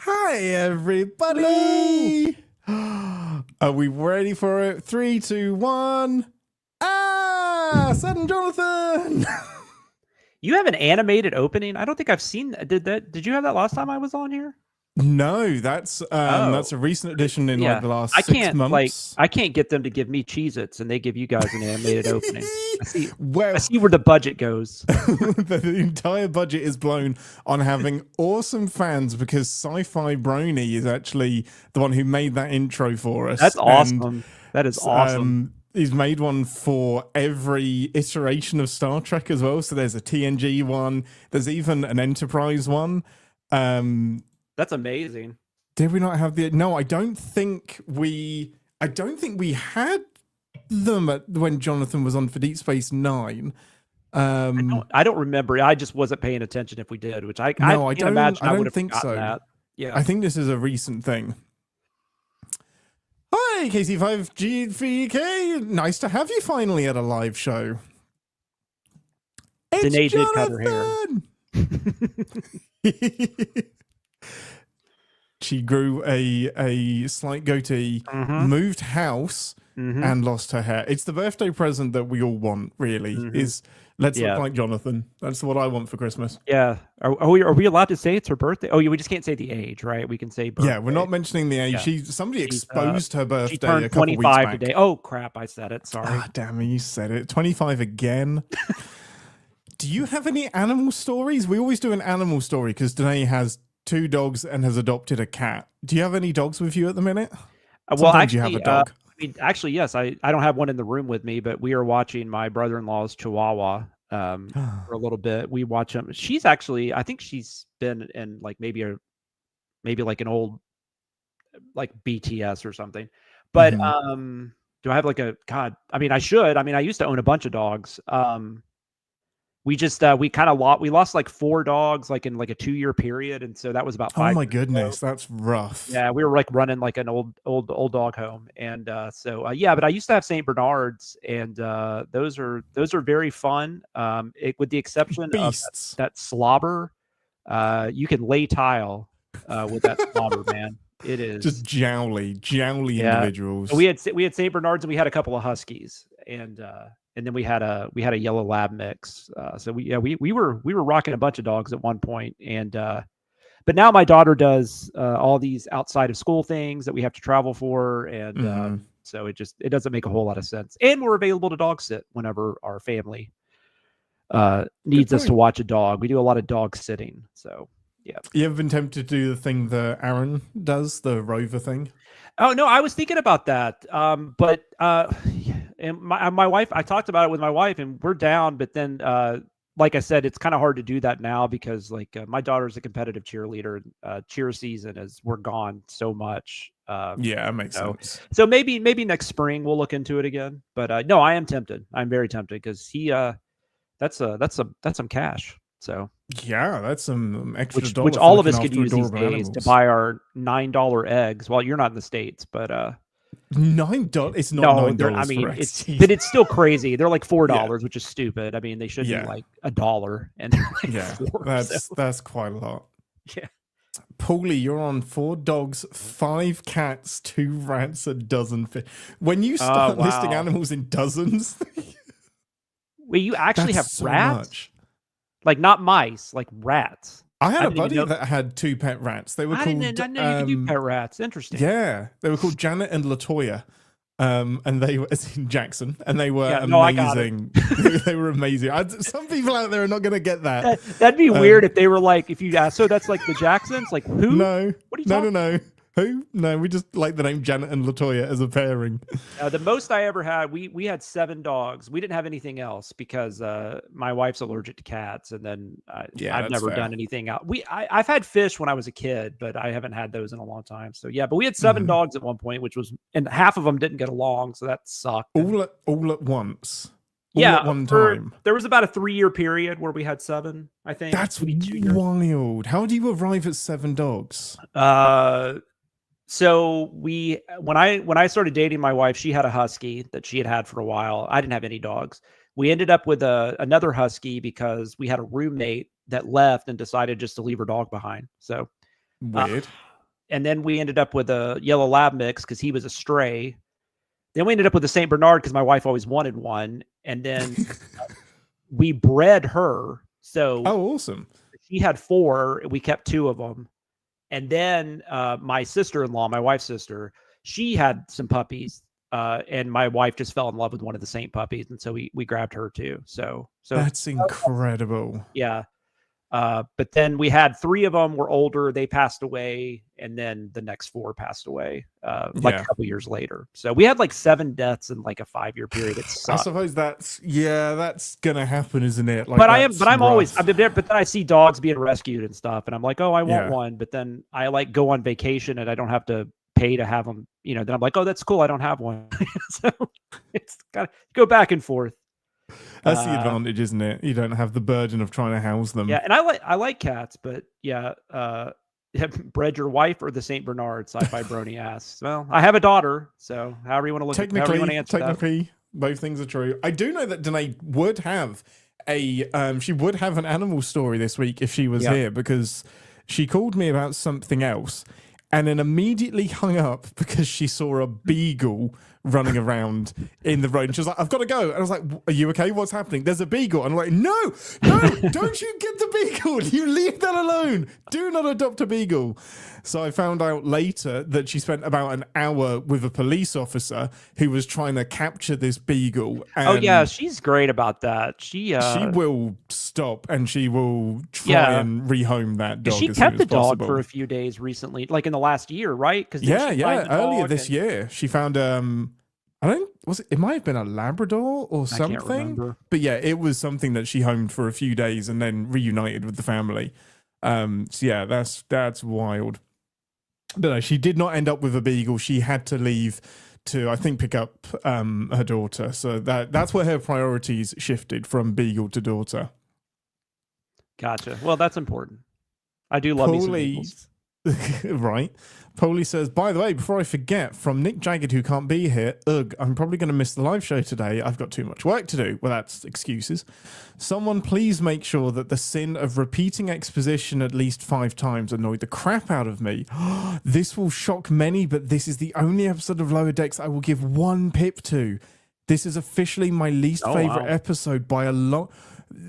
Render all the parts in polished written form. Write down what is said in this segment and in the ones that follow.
Hi, everybody. Are we ready for it? 3, 2, 1. Sudden Jonathan. You have an animated opening? I don't think I've seen that. Did you have that last time I was on here? No, that's a recent addition in like the last 6 months. I can't get them to give me Cheez-Its and they give you guys an animated opening. I see where the budget goes. The entire budget is blown on having awesome fans because Sci-Fi Brony is actually the one who made that intro for us. That's awesome. That is awesome. He's made one for every iteration of Star Trek as well. So there's a TNG one. There's even an Enterprise one. That's amazing. Did we not have the? No, I don't think we had them when Jonathan was on for Deep Space Nine. I don't remember. I just wasn't paying attention if we did, which I don't think so. That. Yeah, I think this is a recent thing. Hi, KC5GVK. Nice to have you finally at a live show. Danae did cut her hair. She grew a slight goatee, moved house, and lost her hair. It's the birthday present that we all want, really, is let's look like Jonathan. That's what I want for Christmas. Yeah. Are we allowed to say it's her birthday? Oh, yeah, we just can't say the age, right? We can say birthday. Yeah, we're not mentioning the age. Yeah. Somebody exposed her birthday she turned a couple 25 weeks back. Today. Oh, crap, I said it. Sorry. Ah, damn it, you said it. 25 again. Do you have any animal stories? We always do an animal story because Danae has 2 dogs and has adopted a cat. Do you have any dogs with you at the minute? Well, actually, you have a dog. Actually, yes. I don't have one in the room with me, but we are watching my brother-in-law's Chihuahua for a little bit. We watch him. She's actually, I think she's been in like maybe like an old like BTS or something. But do I have like a God? I mean, I should. I mean, I used to own a bunch of dogs. We just we lost like 4 dogs like in like a 2-year period, and so that was about 5 Oh my goodness, that's rough. Yeah, we were like running like an old dog home, and so yeah. But I used to have Saint Bernards, and those are very fun. With the exception of that slobber, you can lay tile with that slobber, man. It is just jowly individuals. So we had Saint Bernards and we had a couple of Huskies, and then we had a yellow lab mix. So we were rocking a bunch of dogs at one point, and but now my daughter does all these outside of school things that we have to travel for, and so it doesn't make a whole lot of sense. And we're available to dog sit whenever our family needs us to watch a dog. We do a lot of dog sitting, so. Yeah. You ever been tempted to do the thing that Aaron does, the rover thing? Oh no, I was thinking about that. But and my wife, I talked about it with my wife, and we're down. But then, like I said, it's kind of hard to do that now because like my daughter's a competitive cheerleader. Cheer season we're gone so much. Yeah, that makes sense. So maybe next spring we'll look into it again. But no, I am tempted. I'm very tempted because that's some cash. So yeah, that's some extra dollars. Which all of us could use these days to buy our $9 eggs. Well, you're not in the States, but $9. It's not $9. I mean, it's still crazy. They're like $4, which is stupid. I mean, they should be like $1, and they're like $4, that's quite a lot. Yeah. Paulie, you're on 4 dogs, 5 cats, 2 rats, a dozen fish. When you start listing animals in dozens, wait, you actually have so rats? Much. Like not mice, like rats. I had a buddy that had 2 pet rats. They were called. I didn't know you could do pet rats. Interesting. Yeah, they were called Janet and Latoya. And they were in Jackson, and they were no, I got it. amazing. They were amazing. Some people out there are not going to get that. That'd be weird if they were like, if you ask, so that's like the Jacksons, like who? No, what are you talking? No. Who? No, we just like the name Janet and Latoya as a pairing. The most I ever had, we had 7 dogs. We didn't have anything else because my wife's allergic to cats, and then I've never done anything else. I've had fish when I was a kid, but I haven't had those in a long time. So yeah, but we had 7 dogs at one point, and half of them didn't get along, so that sucked. All at once. At one time. There was about a 3-year period where we had 7. I think that's wild. How do you arrive at 7 dogs? So when I started dating my wife, she had a husky that she had for a while. I didn't have any dogs. We ended up with another husky because we had a roommate that left and decided just to leave her dog behind. So weird. And then we ended up with a yellow lab mix because he was a stray. Then we ended up with a Saint Bernard because my wife always wanted one. And then we bred her. So awesome. She had 4. We kept 2 of them. And then my sister-in-law, my wife's sister, she had some puppies, and my wife just fell in love with one of the Saint puppies, and so we grabbed her too. So that's incredible. Yeah. But then we had 3 of them were older. They passed away. And then the next 4 passed away a couple years later. So we had like 7 deaths in like a 5-year period. It sucked. I suppose that's going to happen, isn't it? Like, but then I see dogs being rescued and stuff. And I'm like, oh, I want one. But then I like go on vacation and I don't have to pay to have them, then I'm like, oh, that's cool. I don't have one. So it's got to go back and forth. That's the advantage, isn't it? You don't have the burden of trying to house them. Yeah, and I like cats, but bred your wife or the Saint Bernard? Sci-fi Brony asks. Well, I have a daughter, so however you want to look at it, however you want to answer technically, both things are true. I do know that Danae would have she would have an animal story this week if she was here, because she called me about something else and then immediately hung up because she saw a beagle running around in the road. And she was like, I've got to go. And I was like, are you okay? What's happening? There's a beagle. And I'm like, no, don't you get the beagle. You leave that alone. Do not adopt a beagle. So I found out later that she spent about an hour with a police officer who was trying to capture this beagle. And she's great about that. She will stop and she will try and rehome that dog. She kept the dog for a few days recently, like in the last year, right? Because earlier this year she found it might have been a Labrador or something. I can't remember. But yeah, it was something that she homed for a few days and then reunited with the family. That's wild. But no, she did not end up with a beagle. She had to leave to, I think, pick up her daughter. So that's where her priorities shifted from beagle to daughter. Gotcha. Well, that's important. I do love me some beagles. Right. Polly says, by the way, before I forget, from Nick Jagged, who can't be here, I'm probably going to miss the live show today. I've got too much work to do. Well, that's excuses. Someone please make sure that the sin of repeating exposition at least 5 times annoyed the crap out of me. This will shock many, but this is the only episode of Lower Decks I will give 1 pip to. This is officially my least favorite episode by a lot.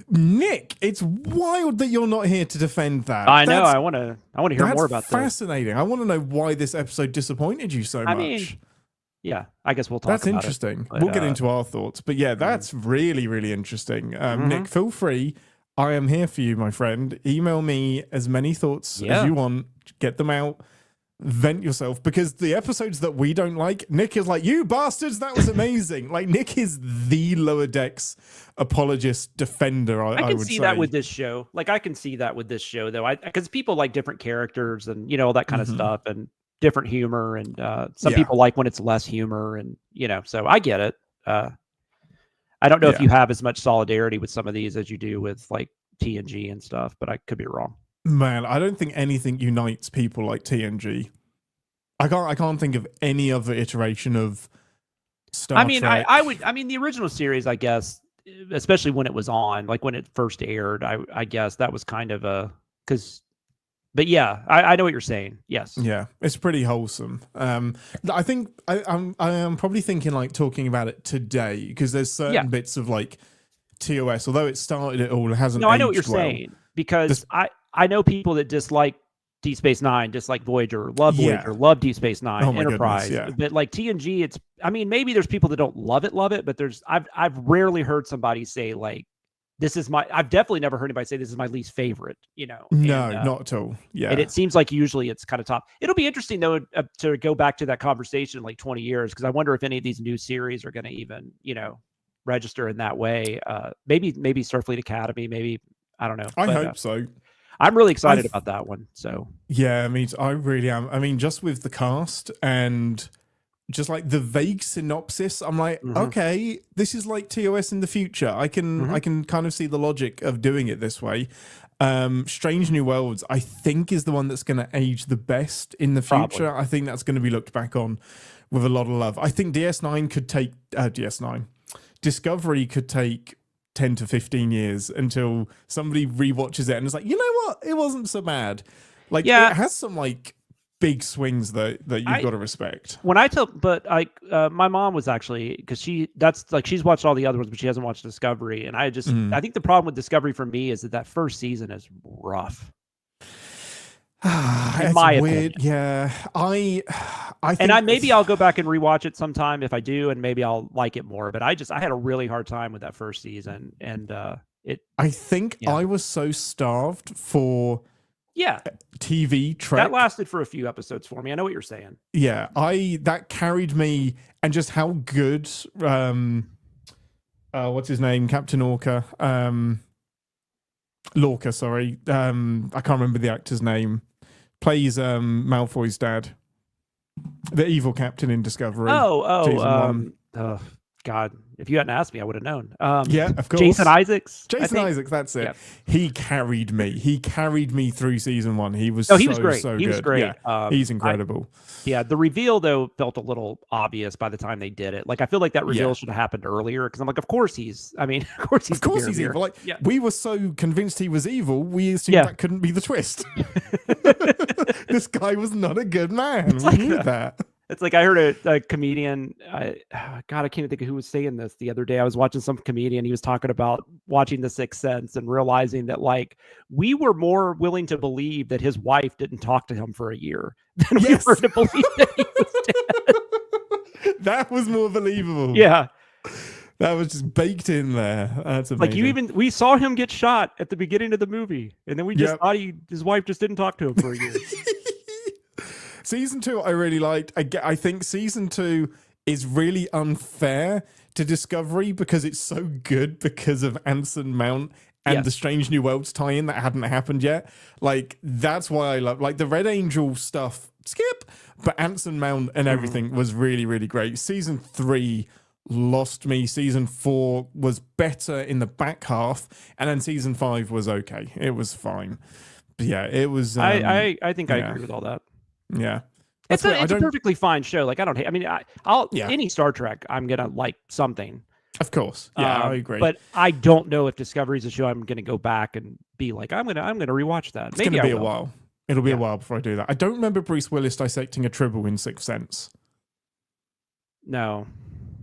Nick, it's wild that you're not here to defend that. I know. I want to hear more about that. Fascinating. I want to know why this episode disappointed you so much. I guess we'll talk about it. That's interesting. We'll get into our thoughts. But yeah, that's really, really interesting. Nick, feel free. I am here for you, my friend. Email me as many thoughts as you want. Get them out. Vent yourself, because the episodes that we don't like, Nick is like, you bastards, that was amazing. Like, Nick is the Lower Decks apologist defender. I can would see say that with this show. Like, I can see that with this show, though, because people like different characters and all that kind of stuff, and different humor, and some people like when it's less humor, and so I get it. I don't know if you have as much solidarity with some of these as you do with like TNG and stuff, but I could be wrong. Man, I don't think anything unites people like TNG. I can't think of any other iteration of Star Trek. I mean, the original series, I guess, especially when it was on, like when it first aired, I guess that was kind of but yeah, I know what you're saying. Yes. Yeah, it's pretty wholesome. I think I am probably thinking like talking about it today, because there's certain bits of like TOS, although it started it all, it hasn't. No, I know what you're saying, because I know people that dislike Deep Space Nine, just like Voyager. Love Voyager. Yeah. Love Deep Space Nine. Oh my Enterprise. goodness, yeah. But like TNG, it's. I mean, maybe there's people that don't love it, but I've rarely heard somebody say like, this is my. I've definitely never heard anybody say this is my least favorite. You know. No, and, not at all. Yeah. And it seems like usually it's kind of top. It'll be interesting though to go back to that conversation in like 20 years, because I wonder if any of these new series are going to even, register in that way. Maybe Starfleet Academy, maybe, I don't know. I hope so. I'm really excited about that one. So yeah, I mean, I really am. I mean, just with the cast and just like the vague synopsis, I'm like, okay, this is like TOS in the future. I can kind of see the logic of doing it this way. Strange New Worlds, I think, is the one that's going to age the best in the future. Probably. I think that's going to be looked back on with a lot of love. I think DS9 could take Discovery could take 10 to 15 years until somebody rewatches it and is like, you know what, it wasn't so bad. Like, it has some like big swings that you've got to respect. When I tell, but my mom was actually, because she's watched all the other ones, but she hasn't watched Discovery, and I think the problem with Discovery for me is that first season is rough. In my opinion. Yeah, I think, and maybe I'll go back and rewatch it sometime if I do, and maybe I'll like it more. But I had a really hard time with that first season, and I think I was so starved for TV Trek. That lasted for a few episodes for me. I know what you're saying. Yeah, that carried me, and just how good what's his name, Captain Lorca, sorry, I can't remember the actor's name. Plays Malfoy's dad, the evil captain in Discovery. God, if you hadn't asked me, I would have known. Yeah, of course. Jason Isaacs. Isaacs, that's it. Yep. He carried me through season 1. He was he was great. He was great. Yeah, he's incredible. The reveal though felt a little obvious by the time they did it. Like, I feel like that reveal should have happened earlier, because I'm like, of course he's evil. Like, we were so convinced he was evil, we assumed that couldn't be the twist. This guy was not a good man. We knew that. It's like, I heard a comedian, I can't think of who was saying this the other day. I was watching some comedian. He was talking about watching The Sixth Sense and realizing that, like, we were more willing to believe that his wife didn't talk to him for a year than we were to believe that he was dead. That was more believable. Yeah. That was just baked in there. That's amazing. Like, we saw him get shot at the beginning of the movie, and then we just thought his wife just didn't talk to him for a year. Season 2, I really liked. I think season 2 is really unfair to Discovery because it's so good because of Anson Mount and the Strange New Worlds tie-in that hadn't happened yet. Like, that's why I love, like, the Red Angel stuff, skip, but Anson Mount and everything was really, really great. Season 3 lost me. Season 4 was better in the back half, and then season 5 was okay. It was fine. But yeah, it was. I think I agree with all that. Yeah, it's a perfectly fine show. Like, I don't hate. I mean, I'll any Star Trek, I'm gonna like something. Of course, yeah, I agree. But I don't know if Discovery's a show I'm gonna go back and be like, I'm gonna rewatch that. It's gonna be a while. It'll be a while before I do that. I don't remember Bruce Willis dissecting a tribble in Sixth Sense. No,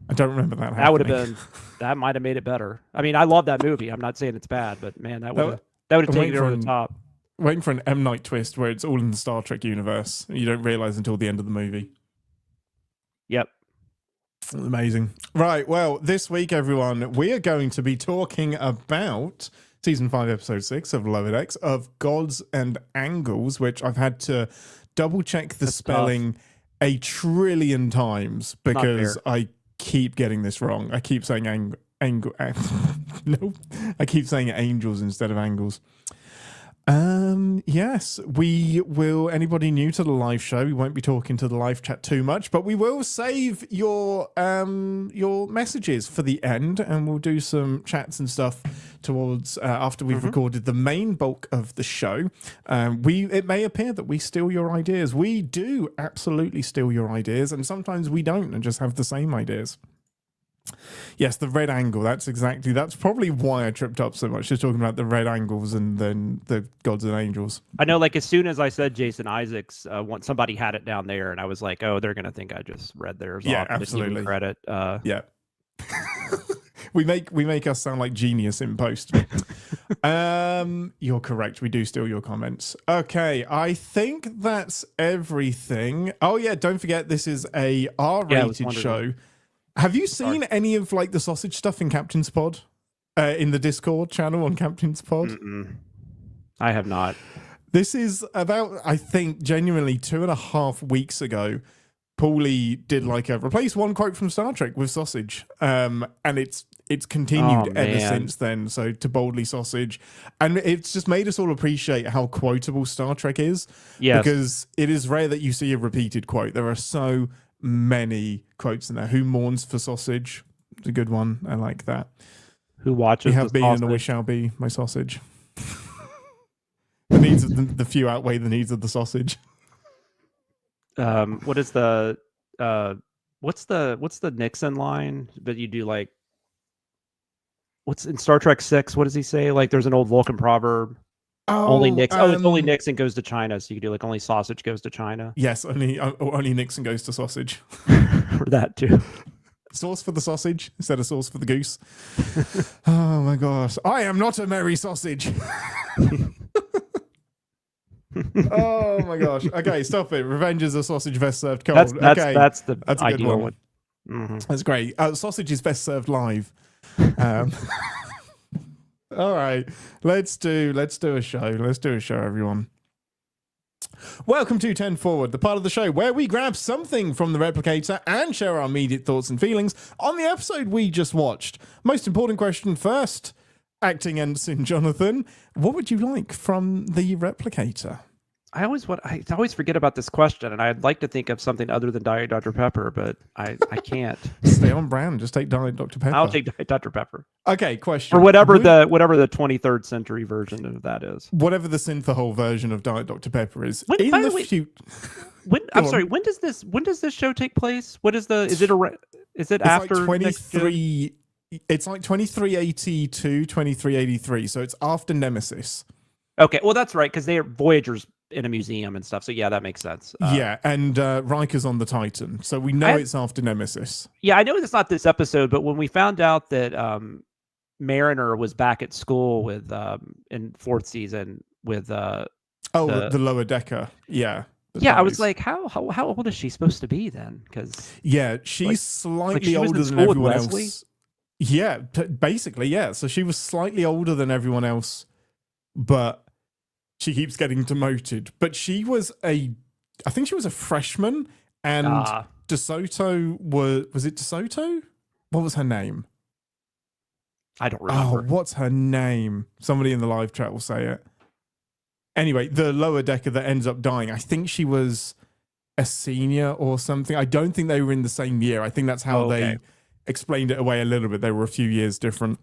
I don't remember that. That would have been. That might have made it better. I mean, I love that movie. I'm not saying it's bad, but man, that would have taken it over the top. Waiting for an M. Night twist where it's all in the Star Trek universe. You don't realize until the end of the movie. Yep. Amazing. Right. Well, this week, everyone, we are going to be talking about season 5, episode 6 of Lower Decks of Gods and Angles, which I've had to double check the spelling a trillion times because I keep getting this wrong. I keep saying no, I keep saying angels instead of angles. Yes, we will. Anybody new to the live show, we won't be talking to the live chat too much, but we will save your messages for the end, and we'll do some chats and stuff towards after we've recorded the main bulk of the show. It may appear that we steal your ideas. We do absolutely steal your ideas, and sometimes we don't and just have the same ideas. Yes, the red angle. That's probably why I tripped up so much, just talking about the red angles and then the gods and angels. I know, like, as soon as I said Jason Isaacs, somebody had it down there, and I was like, oh, they're going to think I just read theirs off. Absolutely. Credit. Yeah. we make us sound like genius in post. You're correct. We do steal your comments. Okay, I think that's everything. Oh yeah, don't forget this is a R-rated show. Have you seen any of like the sausage stuff in Captain's Pod? In the Discord channel on Captain's Pod? I have not. This is about, I think, genuinely 2.5 weeks ago. Paulie did like a replace one quote from Star Trek with sausage, and it's continued ever since then. So to boldly sausage, and it's just made us all appreciate how quotable Star Trek is. Yes. Because it is rare that you see a repeated quote. There are so many quotes in there. Who mourns for sausage? It's a good one. I like that. Who watches? We have been and always shall be my sausage. The needs of the few outweigh the needs of the sausage. What is the what's the Nixon line that you do, like, what's in Star Trek 6? What does he say? Like, there's an old Vulcan proverb. Only Nixon. It's only Nixon goes to China. So you could do like only sausage goes to China. Yes, only Nixon goes to sausage. For that too. Sauce for the sausage instead of sauce for the goose. Oh my gosh. I am not a merry sausage. Oh my gosh. Okay, stop it. Revenge is a sausage best served cold. That's the that's ideal one. That's great. Sausage is best served live. All right. Let's do a show. Let's do a show, everyone. Welcome to 10 Forward, the part of the show where we grab something from the Replicator and share our immediate thoughts and feelings on the episode we just watched. Most important question first, Acting Ensign Jonathan, what would you like from the Replicator? I always forget about this question, and I'd like to think of something other than Diet Dr. Pepper, but I can't. Stay on brand. Just take Diet Dr. Pepper. I'll take Diet Dr. Pepper. Okay, question. Or whatever the 23rd century version of that is. Whatever the synthahol version of Diet Dr. Pepper is. When does this show take place? What is the? Is it after? Like 23. It's like 2382, 2383. So it's after Nemesis. Okay, well that's right, because they are Voyagers in a museum and stuff. So yeah, that makes sense. Yeah, and Riker's on the Titan, so we know it's after Nemesis. Yeah, I know it's not this episode, but when we found out that Mariner was back at school with in 4th season with the lower decker, yeah. I was like, how old is she supposed to be then? Because she's slightly older than everyone else. Yeah, basically, yeah. So she was slightly older than everyone else, but she keeps getting demoted. But she was I think she was a freshman, and DeSoto was it DeSoto? What was her name? I don't remember. Oh, what's her name? Somebody in the live chat will say it. Anyway, the lower decker that ends up dying, I think she was a senior or something. I don't think they were in the same year. I think that's how they explained it away a little bit. They were a few years different.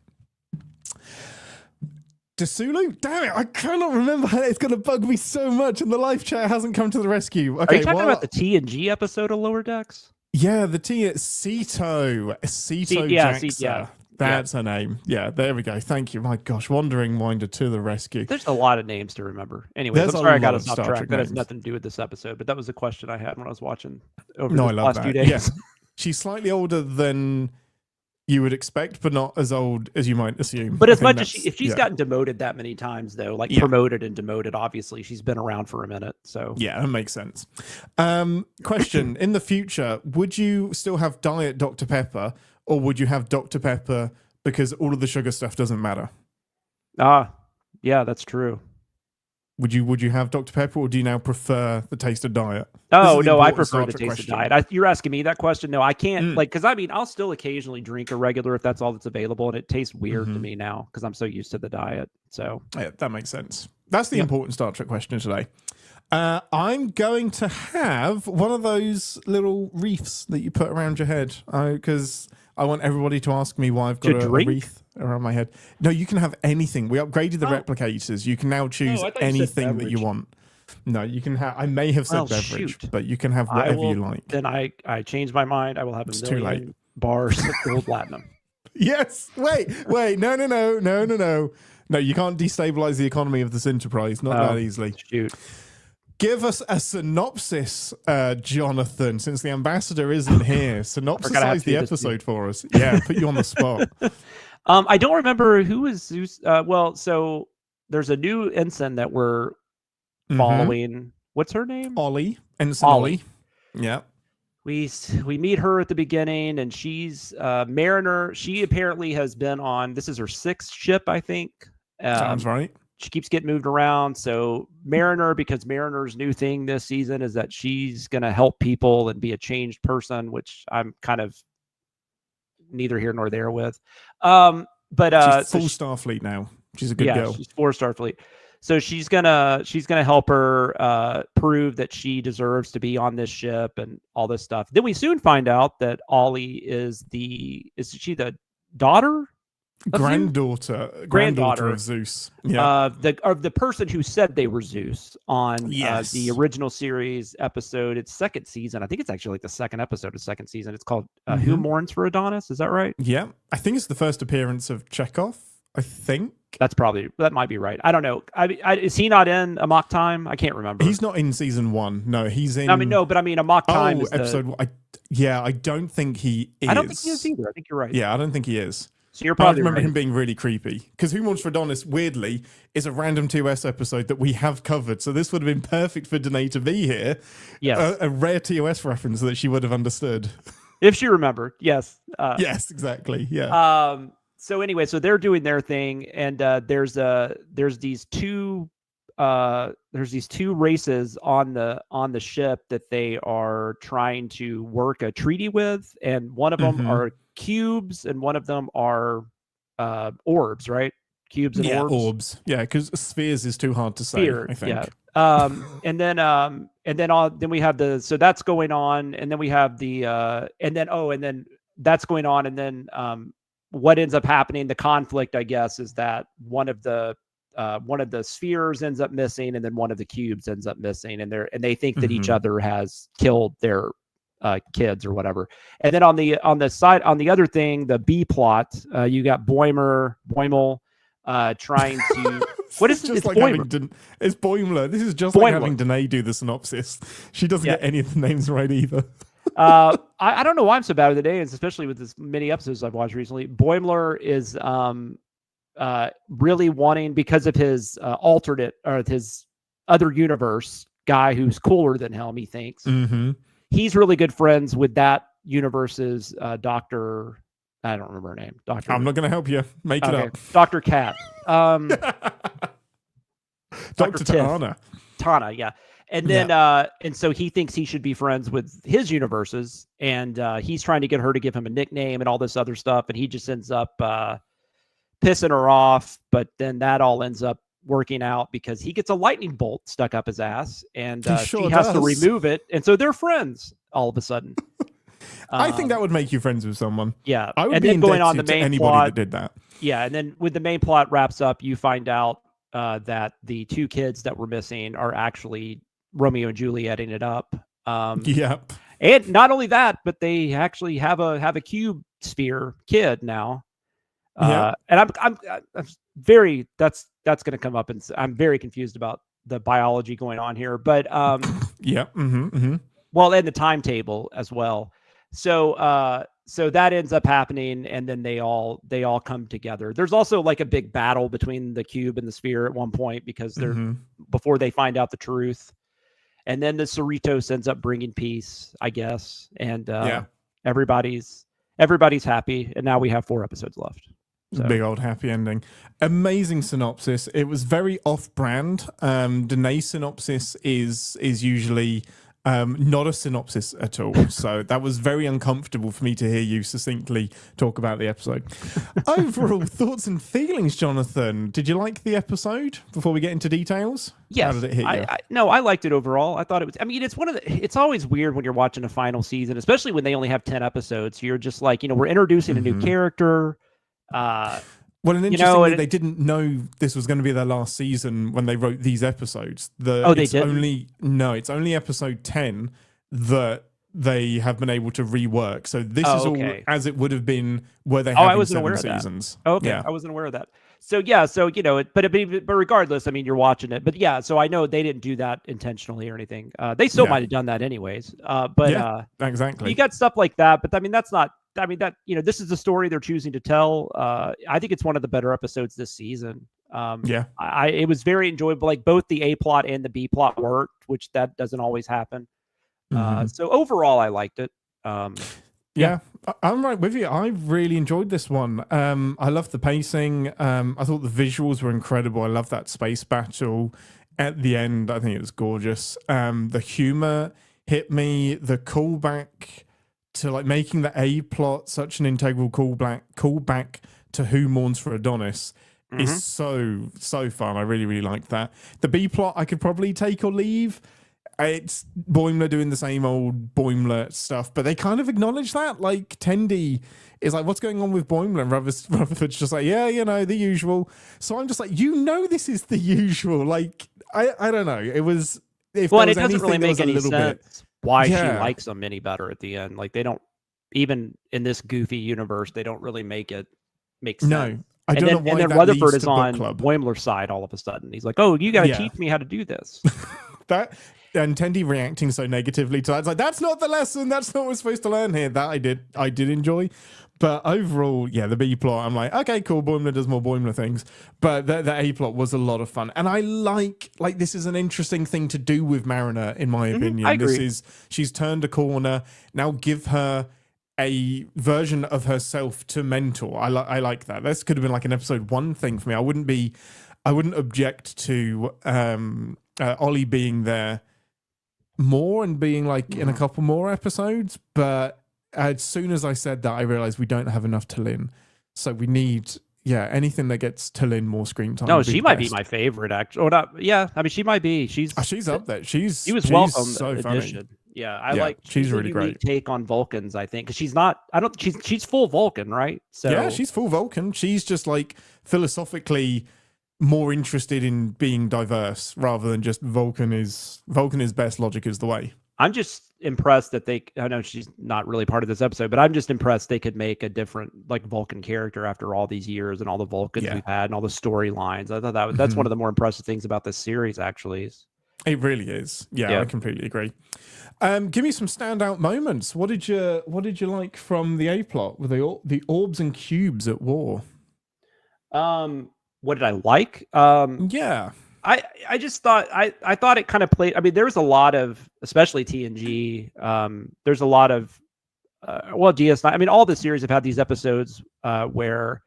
Desulu? Damn it, I cannot remember. It's going to bug me so much, and the live chat hasn't come to the rescue. Okay, are you talking about the TNG episode of Lower Decks? Yeah, the Ceto Jaxa. That's her name. Yeah, there we go. Thank you. My gosh, Wandering Winder to the rescue. There's a lot of names to remember. Anyway, I'm sorry I got us off track. That has nothing to do with this episode, but that was a question I had when I was watching over the last few days. Yeah. She's slightly older than you would expect, but not as old as you might assume. But as much as she's gotten demoted that many times, though, like promoted and demoted, obviously she's been around for a minute. So yeah, that makes sense. Question: in the future, would you still have Diet Dr. Pepper, or would you have Dr. Pepper because all of the sugar stuff doesn't matter? Yeah, that's true. Would you have Dr. Pepper, or do you now prefer the taste of Diet? Oh, no, I prefer the taste of Diet. You're asking me that question? No, I can't, because I mean, I'll still occasionally drink a regular if that's all that's available, and it tastes weird to me now because I'm so used to the Diet. So yeah, that makes sense. That's the important Star Trek question today. I'm going to have one of those little wreaths that you put around your head, because I want everybody to ask me why I've got a wreath around my head. No, you can have anything. We upgraded the replicators. You can now choose anything that you want. No, you can have. I may have said beverage, but you can have whatever you like. Then I changed my mind. I will have a million bars of gold platinum. Yes. Wait. No. No, you can't destabilize the economy of this enterprise. Not that easily. Shoot. Give us a synopsis, Jonathan, since the ambassador isn't here. Synopsisize the episode for us. Yeah, put you on the spot. I don't remember who is Zeus. Well, so there's a new ensign that we're following. What's her name? Ollie. Ensign Ollie. Yeah. We meet her at the beginning, and she's Mariner. She apparently has been on, this is her 6th ship, I think. Sounds right. She keeps getting moved around. So Mariner, because Mariner's new thing this season is that she's going to help people and be a changed person, which I'm kind of neither here nor there with. But she's full Starfleet now. She's a good girl. She's 4 Starfleet. So she's gonna help her prove that she deserves to be on this ship and all this stuff. Then we soon find out that Ollie is she the daughter? Granddaughter of Zeus. Yeah. Of the person who said they were Zeus on the original series episode. It's 2nd season. I think it's actually like the 2nd episode of 2nd season. It's called Who Mourns for Adonis? Is that right? Yeah. I think it's the first appearance of Chekhov. I think. That might be right. I don't know. Is he not in Amok Time? I can't remember. He's not in season 1. No, he's in. But Amok Time is episode. I don't think he is. I don't think he is either. I think you're right. Yeah, I don't think he is. So you're probably I remember him being really creepy because Who Mourns for Adonis, weirdly, is a random 2S episode that we have covered. So this would have been perfect for Danae to be here. Yes. A rare TOS reference that she would have understood. If she remembered, yes. Yes, exactly. Yeah. So anyway, so they're doing their thing, and there's these two races on the ship that they are trying to work a treaty with, and one of them are cubes, and one of them are orbs, right? Cubes and orbs. Yeah, because spheres is too hard to say. I think. Yeah. And then we have so that's going on, and then we have and then that's going on, and then what ends up happening, the conflict, I guess, is that one of the spheres ends up missing, and then one of the cubes ends up missing, and they think that each other has killed their kids or whatever. And then on the other thing, the B plot, you got Boimel trying to what is just it's like Boimler. It's Boimler. This is just Boimler. like having Danae do the synopsis. She doesn't get any of the names right either. I don't know why I'm so bad at the names, especially with as many episodes I've watched recently. Boimler is really wanting, because of his alternate or his other universe guy who's cooler than him, he thinks. He's really good friends with that universe's Dr. I don't remember her name. I'm not going to help you. Make it up. Dr. Cat. Dr. Tana. Tana, yeah. And then, and so he thinks he should be friends with his universes, and he's trying to get her to give him a nickname and all this other stuff, and he just ends up pissing her off. But then that all ends up working out because he gets a lightning bolt stuck up his ass, and she has to remove it, and so they're friends all of a sudden. I think that would make you friends with someone. Yeah, I would be indebted to anybody that did that. Yeah, and then with the main plot wraps up, you find out that the 2 kids that were missing are actually Romeo and Juliet-ing it up. Yep. And not only that, but they actually have a cube sphere kid now. And I'm very that's going to come up, and I'm very confused about the biology going on here. But yeah. Well, and the timetable as well. So so that ends up happening, and then they all come together. There's also like a big battle between the cube and the sphere at one point because they're before they find out the truth. And then the Cerritos ends up bringing peace, I guess. And everybody's happy. And now we have 4 episodes left. So. Big old happy ending. Amazing synopsis. It was very off-brand. Danae's synopsis is usually not a synopsis at all. So that was very uncomfortable for me to hear you succinctly talk about the episode. Overall thoughts and feelings, Jonathan. Did you like the episode before we get into details? Yes. How did it hit you? No, I liked it overall. I thought it was, I mean, it's always weird when you're watching a final season, especially when they only have 10 episodes. You're just like, we're introducing a new character. Well, and interestingly, they didn't know this was going to be their last season when they wrote these episodes. They didn't? It's only episode 10 that they have been able to rework. So this is all as it would have been where they had 7 seasons. Oh, okay. Yeah. I wasn't aware of that. So yeah, so but regardless, I mean, you're watching it. But yeah, so I know they didn't do that intentionally or anything. They still might have done that anyways. But exactly. You got stuff like that. But I mean, that's not. I mean, that this is the story they're choosing to tell. I think it's one of the better episodes this season. It was very enjoyable. Like both the A plot and the B plot worked, which that doesn't always happen. So overall, I liked it. Yeah, I'm right with you. I really enjoyed this one. I loved the pacing. I thought the visuals were incredible. I love that space battle at the end. I think it was gorgeous. The humor hit me. The callback to like making the A plot such an integral callback to Who Mourns for Adonis is so fun. I really, really liked that. The B plot I could probably take or leave. It's Boimler doing the same old Boimler stuff, but they kind of acknowledge that. Like, Tendi is like, what's going on with Boimler? And Rutherford's just like, yeah, the usual. So I'm just like, this is the usual. Like, I don't know. It was... it doesn't really make any sense why she likes them any better at the end. Like, they don't... Even in this goofy universe, they don't really make it make sense. No. I don't know why. And then Rutherford is on Boimler's side all of a sudden. He's like, oh, you got to teach me how to do this. And Tendi reacting so negatively to that, it's like, that's not the lesson. That's not what we're supposed to learn here. That I did enjoy. But overall, the B plot, I'm like, okay, cool. Boimler does more Boimler things. But the A plot was a lot of fun. And I like this is an interesting thing to do with Mariner, in my opinion. I agree. She's turned a corner. Now give her a version of herself to mentor. I like that. This could have been like an episode 1 thing for me. I wouldn't object to Ollie being there more and being like in a couple more episodes, but as soon as I said that, I realized we don't have enough T'Lyn, so we need anything that gets T'Lyn more screen time. No, she might be my favorite actually. Or not? Yeah, I mean, she might be. She's up there. She was welcome. So addition. Funny. Yeah, I like. She's really great. Take on Vulcans, I think, because she's not. I don't. She's full Vulcan, right? So yeah, she's full Vulcan. She's just like philosophically more interested in being diverse rather than just Vulcan is best, logic is the way. I'm just impressed that I know she's not really part of this episode, but I'm just impressed they could make a different like Vulcan character after all these years and all the Vulcans we've had and all the storylines. I thought that's one of the more impressive things about this series, actually. It really is. Yeah, I completely agree. Give me some standout moments. What did you like from the A plot with the orbs and cubes at war? What did I like? I just thought I thought it kind of played. I mean, there was a lot of, especially TNG. There's a lot of DS9. I mean, all the series have had these episodes where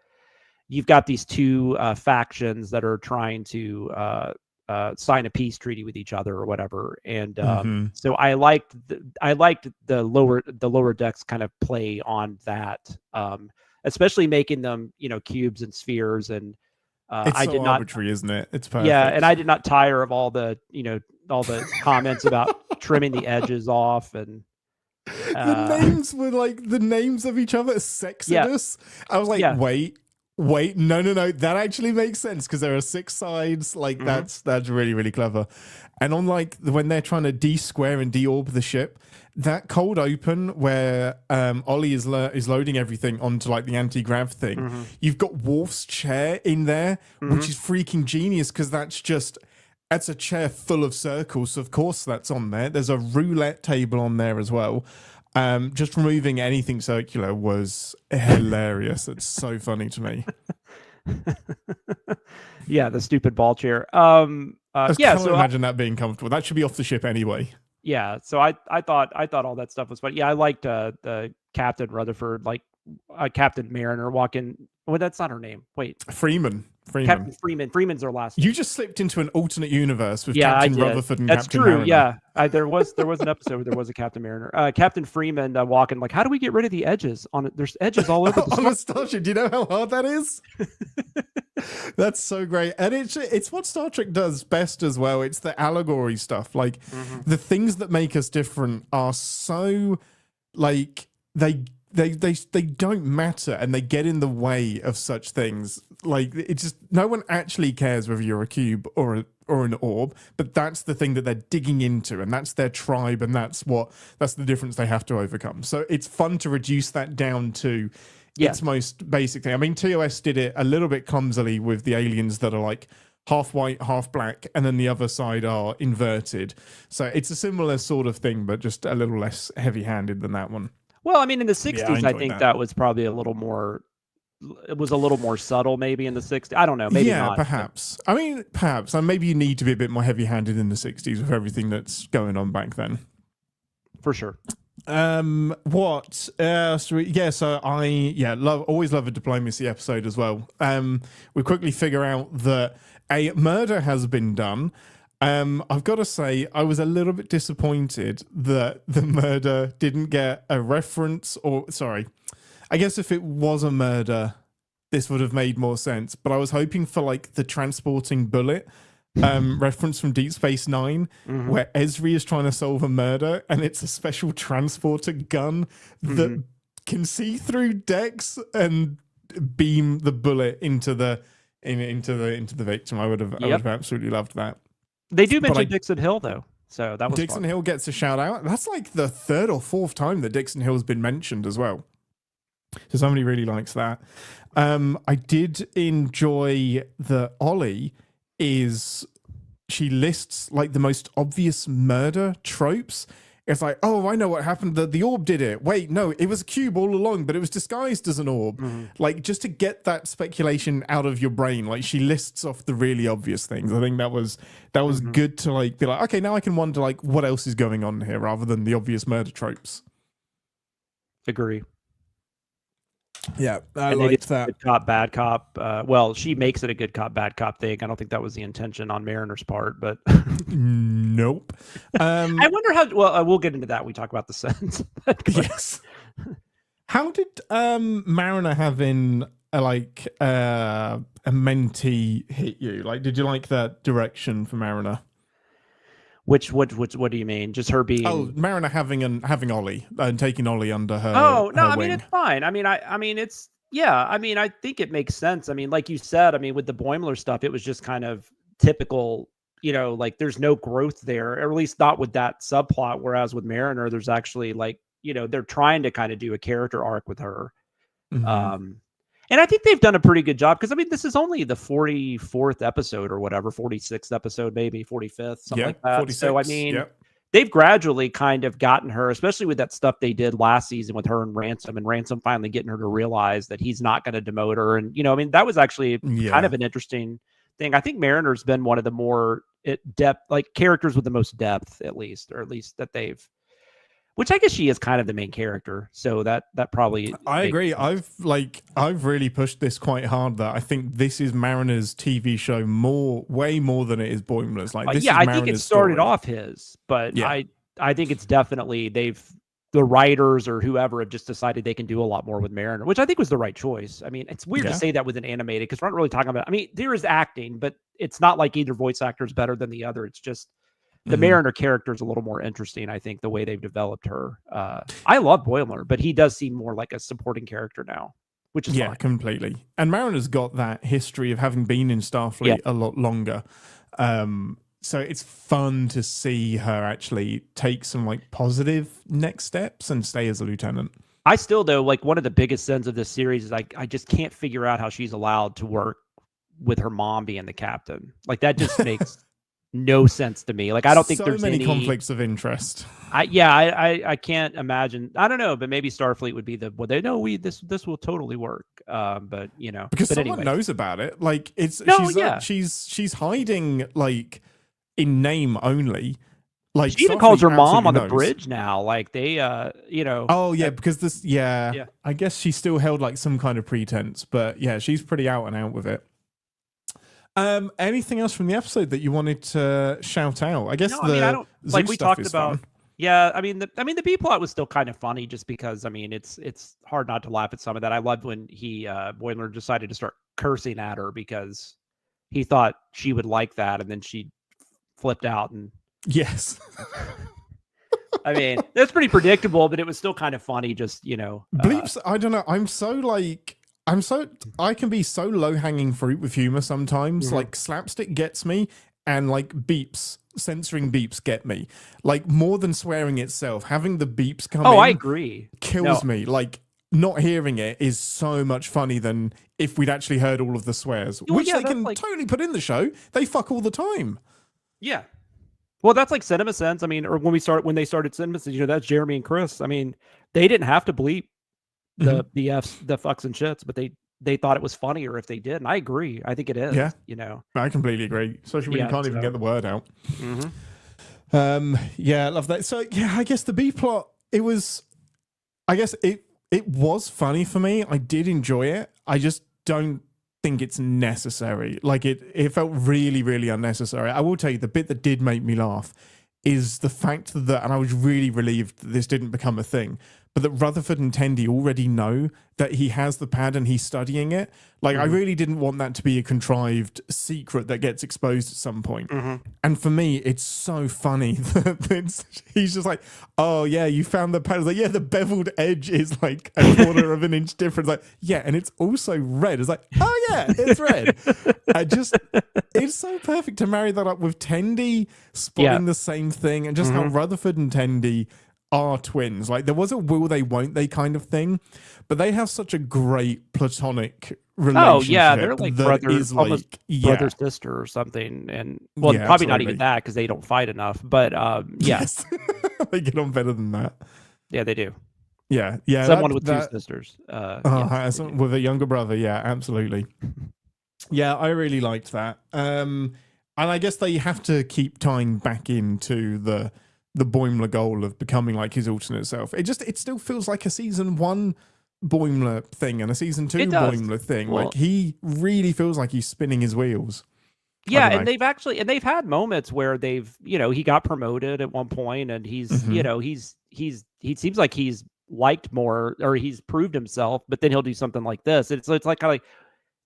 you've got these two factions that are trying to sign a peace treaty with each other or whatever. And so I liked the lower decks kind of play on that, especially making them cubes and spheres and. It's so arbitrary, isn't it? It's perfect. Yeah, and I did not tire of all the comments about trimming the edges off and the names were like the names of each other. Sexodus. I was like, wait, no, that actually makes sense because there are 6 sides. Like that's really, really clever. And on like when they're trying to de-square and de-orb the ship, that cold open where Ollie is loading everything onto like the anti-grav thing, you've got Worf's chair in there, which is freaking genius because that's a chair full of circles. So of course that's on there. There's a roulette table on there as well. Just removing anything circular was hilarious. It's so funny to me. Yeah, the stupid ball chair. I can't imagine that being comfortable. That should be off the ship anyway. Yeah, so I thought all that stuff was fun. Yeah, I liked the Captain Rutherford, like Captain Mariner walking. Well, that's not her name. Wait, Freeman. Captain Freeman. Freeman's her last name. You just slipped into an alternate universe with Captain Rutherford and that's Captain true. Mariner. Yeah, there was an episode where there was a Captain Mariner. Captain Freeman walking like, how do we get rid of the edges on it? There's edges all over on a starship. Do you know how hard that is? That's so great, and it's what Star Trek does best as well. It's the allegory stuff. Like the things that make us different are so like they don't matter and they get in the way of such things. Like it's just no one actually cares whether you're a cube or an orb, but that's the thing that they're digging into and that's their tribe and that's the difference they have to overcome. So it's fun to reduce that down to its most basic thing. I mean, TOS did it a little bit clumsily with the aliens that are like half white, half black, and then the other side are inverted. So it's a similar sort of thing, but just a little less heavy-handed than that one. Well, I mean, in the 60s, I think that was probably a little more. It was a little more subtle, maybe in the 60s. I don't know. Maybe not. Perhaps. I mean, perhaps. And maybe you need to be a bit more heavy-handed in the 60s with everything that's going on back then. For sure. What? So I always love a diplomacy episode as well. We quickly figure out that a murder has been done. I've got to say, I was a little bit disappointed that the murder didn't get a reference, I guess if it was a murder, this would have made more sense. But I was hoping for like the transporting bullet reference from Deep Space Nine, where Esri is trying to solve a murder, and it's a special transporter gun that can see through decks and beam the bullet into the victim. I would have absolutely loved that. They do mention Dixon Hill though, so that was Dixon Hill gets a shout out. That's like the third or fourth time that Dixon Hill has been mentioned as well. So somebody really likes that. I did enjoy that Ollie she lists like the most obvious murder tropes. It's like, oh, I know what happened. The orb did it. Wait, no, it was a cube all along, but it was disguised as an orb. Like, just to get that speculation out of your brain, like she lists off the really obvious things. I think that was good to like be like, okay, now I can wonder like what else is going on here rather than the obvious murder tropes. Agree. Yeah, I liked that. Good cop, bad cop. Well, she makes it a good cop, bad cop thing. I don't think that was the intention on Mariner's part, but nope. I wonder how. Well, we'll get into that when we talk about the sentence. Yes. How did Mariner having a mentee hit you? Like, did you like that direction for Mariner? What do you mean? Just her being? Oh, Mariner having Ollie and taking Ollie under her. Oh no, I mean it's fine. I mean it's I mean I think it makes sense. I mean, like you said, I mean with the Boimler stuff, it was just kind of typical. Like there's no growth there, or at least not with that subplot. Whereas with Mariner, there's actually like they're trying to kind of do a character arc with her. And I think they've done a pretty good job because I mean, this is only the 44th episode or whatever, 46th episode, maybe 45th, something like that. 46, so I mean, they've gradually kind of gotten her, especially with that stuff they did last season with her and Ransom finally getting her to realize that he's not going to demote her. And I mean, that was actually kind of an interesting thing. I think Mariner's been one of the more depth, like characters with the most depth, at least that they've. Which I guess she is kind of the main character, so that probably. I agree. I've really pushed this quite hard. That I think this is Mariner's TV show way more than it is Boimler's. Like, this is I think it started off his, but I think it's definitely the writers or whoever have just decided they can do a lot more with Mariner, which I think was the right choice. I mean, it's weird to say that with an animated because we're not really talking about. I mean, there is acting, but it's not like either voice actor is better than the other. It's just. The Mariner character is a little more interesting, I think, the way they've developed her. I love Boimler, but he does seem more like a supporting character now, which is fine. Completely. And Mariner's got that history of having been in Starfleet a lot longer. So it's fun to see her actually take some like positive next steps and stay as a lieutenant. I still, though, like one of the biggest sins of this series is I just can't figure out how she's allowed to work with her mom being the captain. Like that just makes no sense to me. Like I don't think there's many conflicts of interest. I can't imagine. I don't know, but maybe Starfleet would be they know this will totally work. But because someone knows about it. Like she's hiding like in name only. Like she even calls her mom on the bridge now. Like they Oh yeah, because this I guess she still held like some kind of pretense, but yeah, she's pretty out and out with it. Anything else from the episode that you wanted to shout out? I guess I don't like we talked about. Fun. Yeah, I mean the B plot was still kind of funny just because I mean it's hard not to laugh at some of that. I loved when Boimler decided to start cursing at her because he thought she would like that, and then she flipped out and yes. I mean that's pretty predictable, but it was still kind of funny. Just bleeps. I don't know. I can be so low-hanging fruit with humor sometimes. Like slapstick gets me, and like censoring beeps get me. Like more than swearing itself, having the beeps come in. I agree. Kills me. Like not hearing it is so much funny than if we'd actually heard all of the swears, which they can totally put in the show. They fuck all the time. Yeah. Well, that's like Cinema Sense. I mean, or when they started Cinema Sense, that's Jeremy and Chris. I mean, they didn't have to bleep the F's, the fucks and shits, but they thought it was funnier if they did. And I agree. I think it is. Yeah. I completely agree. Especially when you can't even get the word out. Yeah, I love that. So yeah, I guess the B plot, it was funny for me. I did enjoy it. I just don't think it's necessary. Like it felt really, really unnecessary. I will tell you, the bit that did make me laugh is the fact that, and I was really relieved that this didn't become a thing, but that Rutherford and Tendi already know that he has the pad and he's studying it. Like, I really didn't want that to be a contrived secret that gets exposed at some point. And for me, it's so funny that he's just like, oh, yeah, you found the pad. It's like, yeah, the beveled edge is like a quarter of an inch difference. Like, yeah, and it's also red. It's like, oh, yeah, it's red. It's so perfect to marry that up with Tendi spotting the same thing, and just how Rutherford and Tendi are twins. Like, there was a will they won't they kind of thing, but they have such a great platonic relationship. Oh yeah, they're like brothers, almost brother sister or something. And well, probably absolutely. Not even that, because they don't fight enough. But yes, they get on better than that. Yeah, they do. Yeah. Someone with two sisters. With a younger brother. Yeah, absolutely. Yeah, I really liked that. And I guess they have to keep tying back into the Boimler goal of becoming like his alternate self. It still feels like a season 1 Boimler thing and a season 2 Boimler thing. Well, like, he really feels like he's spinning his wheels. Yeah, and they've had moments where they've, he got promoted at one point, and he's, he seems like he's liked more, or he's proved himself, but then he'll do something like this. It's like kind of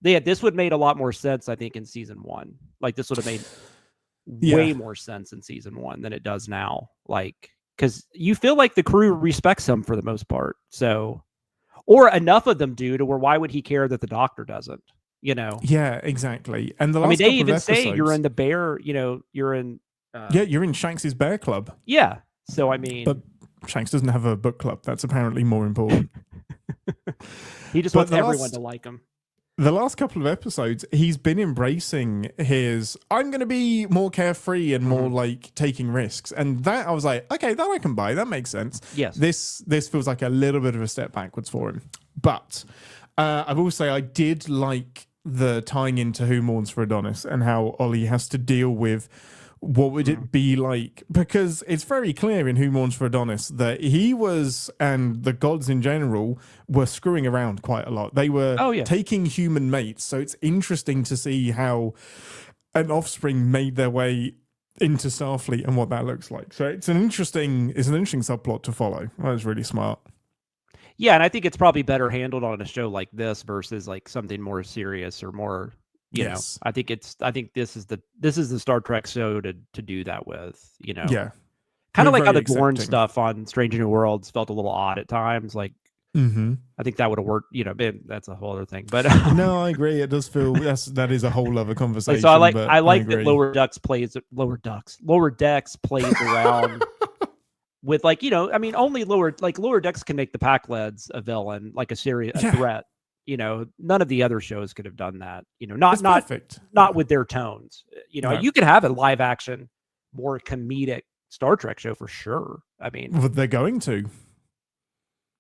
like, this would have made a lot more sense, I think, in season 1. Like, this would have made way more sense in season 1 than it does now. Like, because you feel like the crew respects him for the most part. So, or enough of them do to where why would he care that the Doctor doesn't? Yeah, exactly. And the last they even say you're in the bear. You're in. You're in Shanks's bear club. Yeah. So I mean, but Shanks doesn't have a book club. That's apparently more important. He just wants everyone to like him. The last couple of episodes, he's been embracing his, I'm going to be more carefree and more like taking risks. And that I was like, okay, that I can buy. That makes sense. Yes. This feels like a little bit of a step backwards for him. But I will say I did like the tying into Who Mourns for Adonis and how Ollie has to deal with what would it be like, because it's very clear in Who Mourns for Adonis that he was, and the gods in general, were screwing around quite a lot. They were taking human mates, so it's interesting to see how an offspring made their way into Starfleet and what that looks like. So it's an interesting subplot to follow. That was really smart. Yeah, and I think it's probably better handled on a show like this versus like something more serious or more, you know. I think this is the Star Trek show to do that with, Yeah. Kind of like how the Gorn stuff on Strange New Worlds felt a little odd at times. Like, I think that would have worked, that's a whole other thing. But no, I agree. It does feel that is a whole other conversation. So I like that Lower Decks plays around with, like, only Lower Decks can make the Pac-Leds a villain, like a threat. None of the other shows could have done that. Not with their tones. You could have a live action, more comedic Star Trek show for sure. I mean, but they're going to.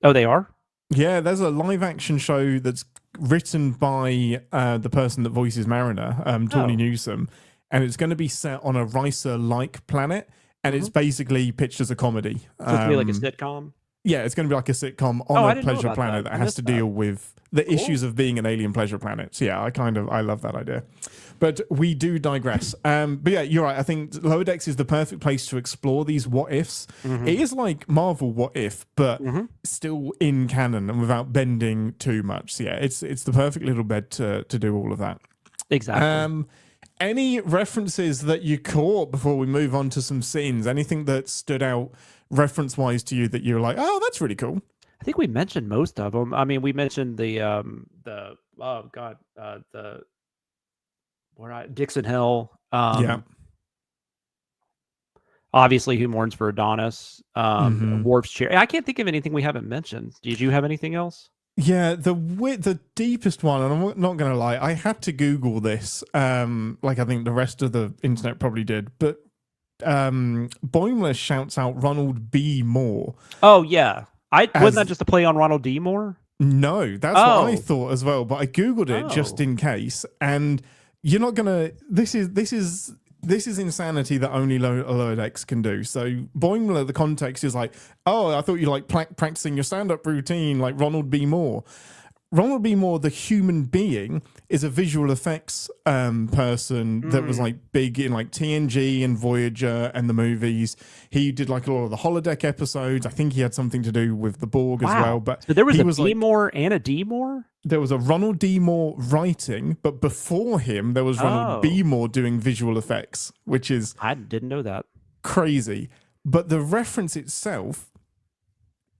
Oh, they are? Yeah, there's a live action show that's written by the person that voices Mariner, Tawny Newsome, and it's going to be set on a Risa-like planet, and it's basically pitched as a comedy. So it's going to be like a sitcom? Yeah, it's going to be like a sitcom on a pleasure planet that has to deal with the issues of being an alien pleasure planet. So yeah, I love that idea. But we do digress. But yeah, you're right. I think Lower Decks is the perfect place to explore these what ifs. It is like Marvel what if, but still in canon and without bending too much. So yeah, it's the perfect little bed to do all of that. Exactly. Any references that you caught before we move on to some scenes? Anything that stood out reference-wise to you that you're like, oh, that's really cool? I think we mentioned most of them. I mean, we mentioned Dixon Hill. Obviously, Who Mourns for Adonis, Mm-hmm. Worf's Chair. I can't think of anything we haven't mentioned. Did you have anything else? Yeah, the deepest one, and I'm not gonna lie, I had to Google this, like I think the rest of the internet probably did, but Boimler shouts out Ronald B. Moore. Oh yeah, wasn't that As just a play on Ronald D. Moore? no, that's what I Oh, thought as well, but I Googled it just oh, in case, and you're not gonna. This is insanity that only Lower Decks can do. So Boimler, the context is like, oh, I thought you like practicing your stand-up routine like Ronald B. Moore. Ronald B. Moore, the human being, is a visual effects person that was like big in like TNG and Voyager and the movies. He did like a lot of the holodeck episodes. I think he had something to do with the Borg as well. But so there was he a was B. like, Moore and a D. Moore? there was a Ronald D. Moore writing, but before him there was Ronald B. Moore doing visual effects, which is I didn't know that. crazy. But the reference itself,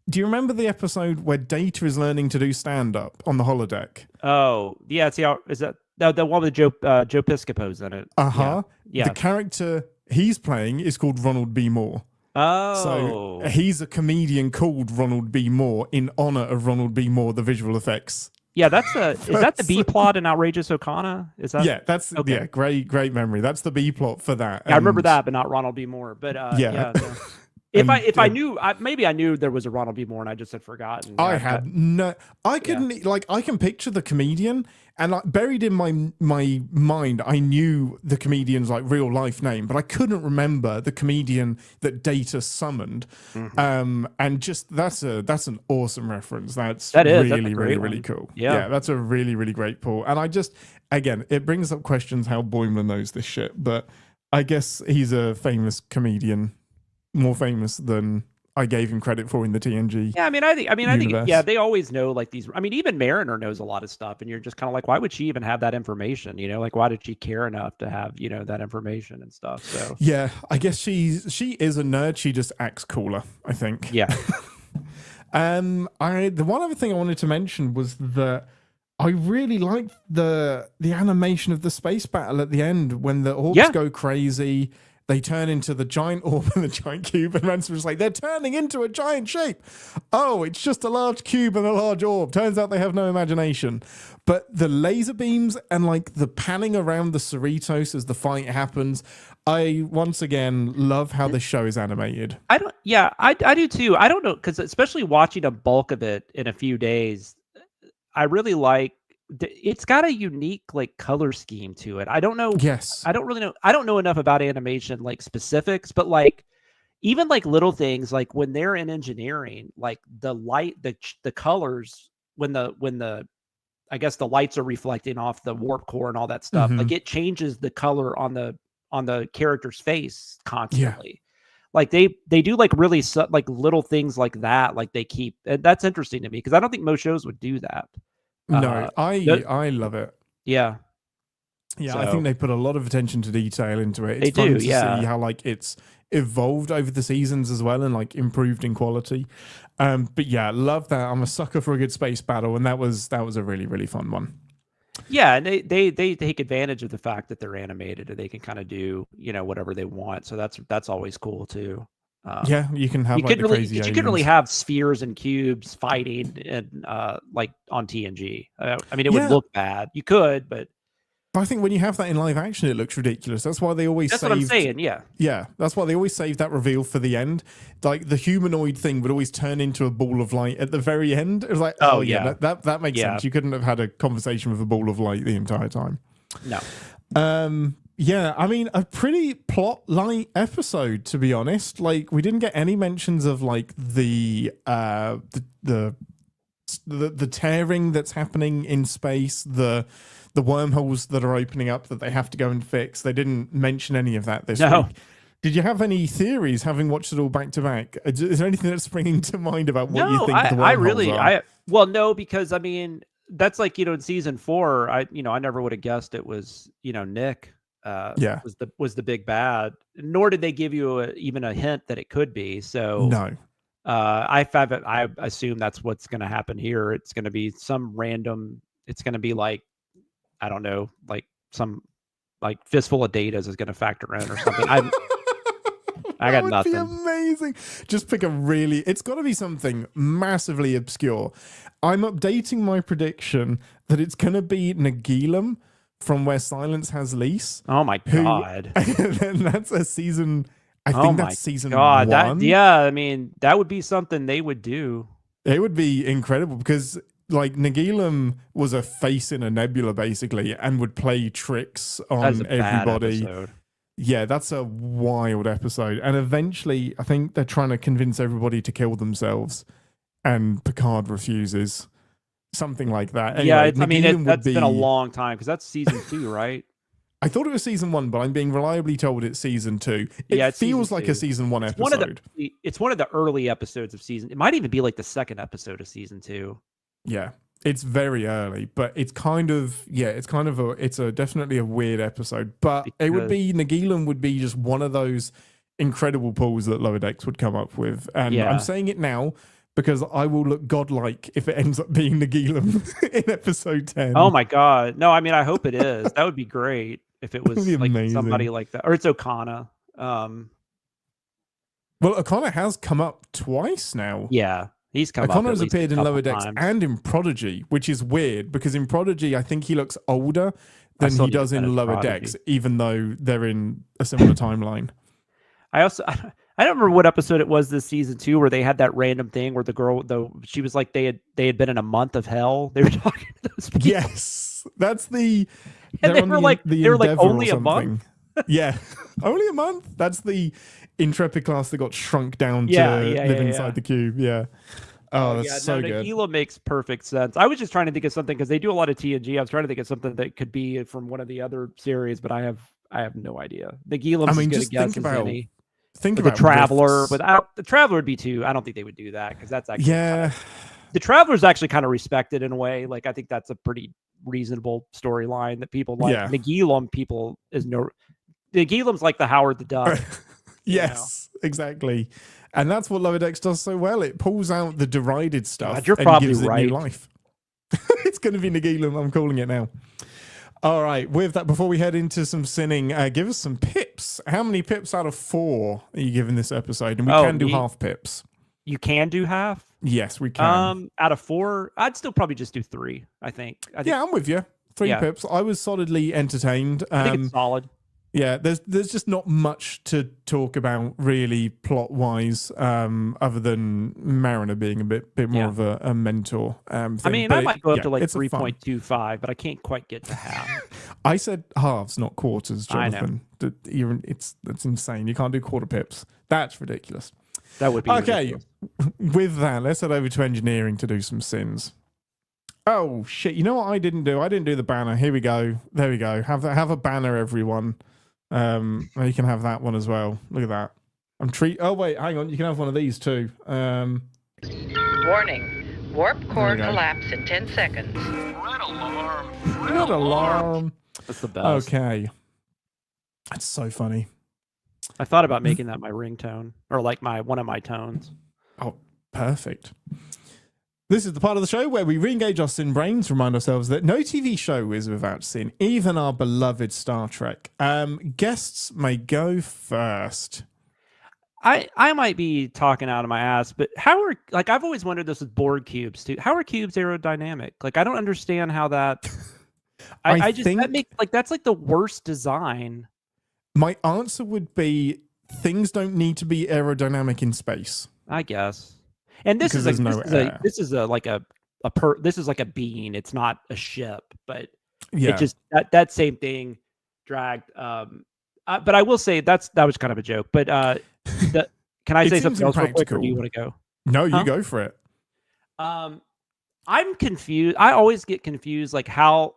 do you remember the episode where Data is learning to do stand-up on the holodeck? Oh, yeah. Is that the one with Joe Piscopo's in it? Uh-huh. Yeah. The character he's playing is called Ronald B. Moore. Oh. So he's a comedian called Ronald B. Moore in honor of Ronald B. Moore, the visual effects. Yeah, is that the B plot in Outrageous O'Connor? Is that? Yeah, that's okay. Yeah, great memory. That's the B plot for that. Yeah, I remember that, but not Ronald B. Moore. But yeah. No. If I knew, maybe I knew there was a Ronald B. Moore and I just had forgotten. I couldn't like, I can picture the comedian, and like buried in my mind, I knew the comedian's like real life name, but I couldn't remember the comedian that Data summoned. And just that's an awesome reference. That's really cool. Yeah, that's a really great pull. And I just, again, it brings up questions how Boimler knows this shit, but I guess he's a famous comedian. More famous than I gave him credit for in the TNG. Yeah, I think yeah, they always know like these. I mean, even Mariner knows a lot of stuff, and you're just kind of like, why would she even have that information? You know, like why did she care enough to have that information and stuff? So yeah, I guess she is a nerd. She just acts cooler, I think. Yeah. The one other thing I wanted to mention was that I really liked the animation of the space battle at the end when the orbs go crazy. They turn into the giant orb and the giant cube, and Ransom's like, they're turning into a giant shape. Oh, it's just a large cube and a large orb. Turns out they have no imagination. But the laser beams and like the panning around the Cerritos as the fight happens, I once again love how this show is animated. I do too. I don't know, because especially watching a bulk of it in a few days, I really like. It's got a unique like color scheme to it. I don't know. Yes. I don't really know. I don't know enough about animation like specifics, but like even like little things like when they're in engineering, like the light, the colors when the I guess the lights are reflecting off the warp core and all that stuff. Like it changes the color on the character's face constantly. Like they do like really like little things like that. Like they keep, that's interesting to me because I don't think most shows would do that. No, I love it. Yeah. Yeah, so, I think they put a lot of attention to detail into it. It's fun to see how like it's evolved over the seasons as well and like improved in quality. But yeah, love that. I'm a sucker for a good space battle, and that was a really fun one. Yeah, and they take advantage of the fact that they're animated and they can kind of do whatever they want. So that's always cool too. Yeah, you can have like crazy aliens. You couldn't really have spheres and cubes fighting and like on TNG. I mean, it would look bad. You could, but I think when you have that in live action, it looks ridiculous. That's why they always what I'm saying. Yeah, that's why they always save that reveal for the end. Like the humanoid thing would always turn into a ball of light at the very end. It was like, oh yeah, that makes sense. You couldn't have had a conversation with a ball of light the entire time. No. Yeah, I mean, a pretty plot light episode, to be honest. Like, we didn't get any mentions of like the tearing that's happening in space, the wormholes that are opening up that they have to go and fix. They didn't mention any of that this week. Did you have any theories, having watched it all back to back? Is there anything that's springing to mind about what you think the wormholes are? Well, no, because I mean, that's like, in season 4, I never would have guessed it was, Nick. Was the big bad, nor did they give you even a hint that it could be. So no, I assume that's what's going to happen here. It's going to be some random. It's going to be like, I don't know, like some like fistful of datas is going to factor in or something. I got That would nothing. be amazing. Just pick it's got to be something massively obscure. I'm updating my prediction that it's going to be Nagilum from Where Silence Has Lease. Oh my God. And that's a season, I think that's season God. 1. I mean, that would be something they would do. It would be incredible because like Nagilum was a face in a nebula basically and would play tricks on everybody. Yeah, that's a wild episode. And eventually, I think they're trying to convince everybody to kill themselves, and Picard refuses. Something like that. Anyway, that's been a long time because that's season 2, right? I thought it was season 1, but I'm being reliably told it's season 2. It feels like a season 1 episode. It's one of the early episodes of season. It might even be like the second episode of season 2. Yeah, it's very early, but it's definitely a weird episode. But Nagilum would be just one of those incredible pulls that Lower Decks would come up with. And I'm saying it now because I will look godlike if it ends up being Nagilum in episode 10. Oh my God. No, I mean, I hope it is. That would be great if it was like somebody like that. Or it's Okana. Well, Okana has come up twice now. Yeah, he's come up. Okana has appeared in Lower Decks and in Prodigy, which is weird because in Prodigy, I think he looks older than he does in Lower Decks, even though they're in a similar timeline. I don't remember what episode it was this season 2 where they had that random thing where the girl, she was like they had been in a month of hell. They were talking to those people. Yes, that's and they were like only a month. Yeah, only a month. That's the Intrepid class that got shrunk down to live inside the cube. Yeah. Oh, that's so good. Nagila makes perfect sense. I was just trying to think of something because they do a lot of TNG. I was trying to think of something that could be from one of the other series, but I have no idea. Nagila's as good a guess as any. Think about the Traveler. Without the Traveler would be too. I don't think they would do that because that's actually the Traveler is actually kind of respected in a way. Like I think that's a pretty reasonable storyline that people like. Nagilum Nagilum's like the Howard the Duck. Yes, exactly. And that's what Lower Decks does so well. It pulls out the derided stuff God, you're and probably gives it right. new life. It's going to be Nagilum. I'm calling it now. All right. With that, before we head into some sinning, give us some pips. How many pips out of 4 are you giving this episode? And we can do half pips. You can do half? Yes, we can. Out of 4, I'd still probably just do 3, I think. Yeah, I'm with you. 3 pips. I was solidly entertained. I think it's solid. Yeah, there's just not much to talk about really plot wise, other than Mariner being a bit more of a mentor. Thing. I mean, I might go up to like 3.25, but I can't quite get to half. I said halves, not quarters, Jonathan. I know. That's insane. You can't do quarter pips. That's ridiculous. That would be okay. Ridiculous. With that, let's head over to engineering to do some sins. Oh shit! You know what I didn't do? I didn't do the banner. Here we go. There we go. Have a banner, everyone. You can have that one as well. Look at that. Oh wait, hang on. You can have one of these too. Warning. Warp core collapse in 10 seconds. Red alarm. Red alarm. That's the best. Okay. That's so funny. I thought about making that my ringtone or like one of my tones. Oh, perfect. This is the part of the show where we re-engage our sin brains, remind ourselves that no TV show is without sin, even our beloved Star Trek. Guests may go first. I might be talking out of my ass, but I've always wondered this with Borg cubes too. How are cubes aerodynamic? Like I don't understand how that. I just think that makes that's like the worst design. My answer would be things don't need to be aerodynamic in space. I guess. And this is like a bean. It's not a ship, but it just that same thing dragged. But I will say that was kind of a joke. But can I say something else real quick, or do you want to go? No, you go for it. I'm confused. I always get confused, how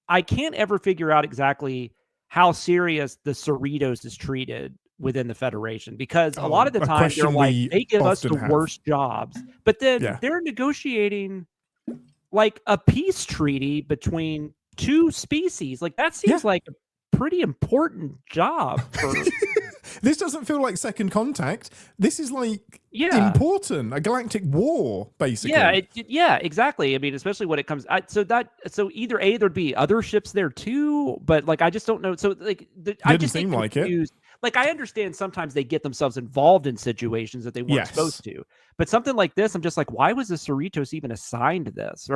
I can't ever figure out exactly how serious the Cerritos is treated within the Federation, because a lot of the time they're like, they give us the worst jobs, but then they're negotiating like a peace treaty between 2 species. Like that seems like a pretty important job for this doesn't feel like Second Contact. This is like important, a galactic war, basically. Yeah, exactly. I mean, especially when it comes so either there'd be other ships there too, but I just don't know. So I just seem like it. like I understand sometimes they get themselves involved in situations that they weren't supposed to, but something like this, I'm just like, why was the Cerritos even assigned this?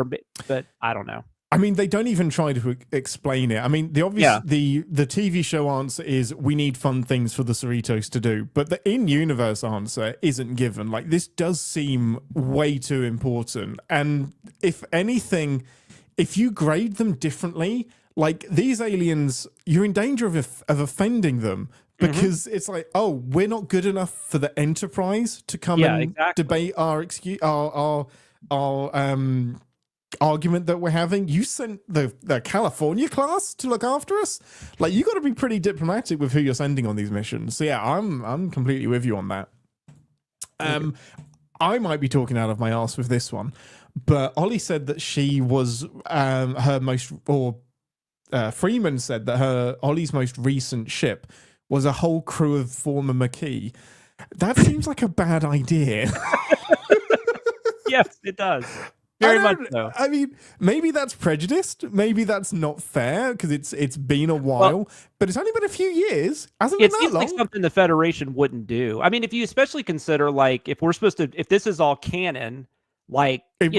But I don't know. I mean, they don't even try to explain it. I mean, the obvious, the TV show answer is we need fun things for the Cerritos to do, but the in-universe answer isn't given. Like, this does seem way too important. And if anything, if you grade them differently, like these aliens, you're in danger of offending them because it's like, oh, we're not good enough for the Enterprise to come and debate our argument that we're having. You sent the California class to look after us. Like, you got to be pretty diplomatic with who you're sending on these missions. So yeah, I'm completely with you on that. I might be talking out of my ass with this one, but Ollie said that she was Freeman said that Ollie's most recent ship was a whole crew of former Maquis. That seems like a bad idea. Yes, it does. Very much so. I mean, maybe that's prejudiced. Maybe that's not fair because it's been a while, but it's only been a few years. Hasn't been that long. It seems like something the Federation wouldn't do. I mean, if you especially consider, like, if this is all canon, like, they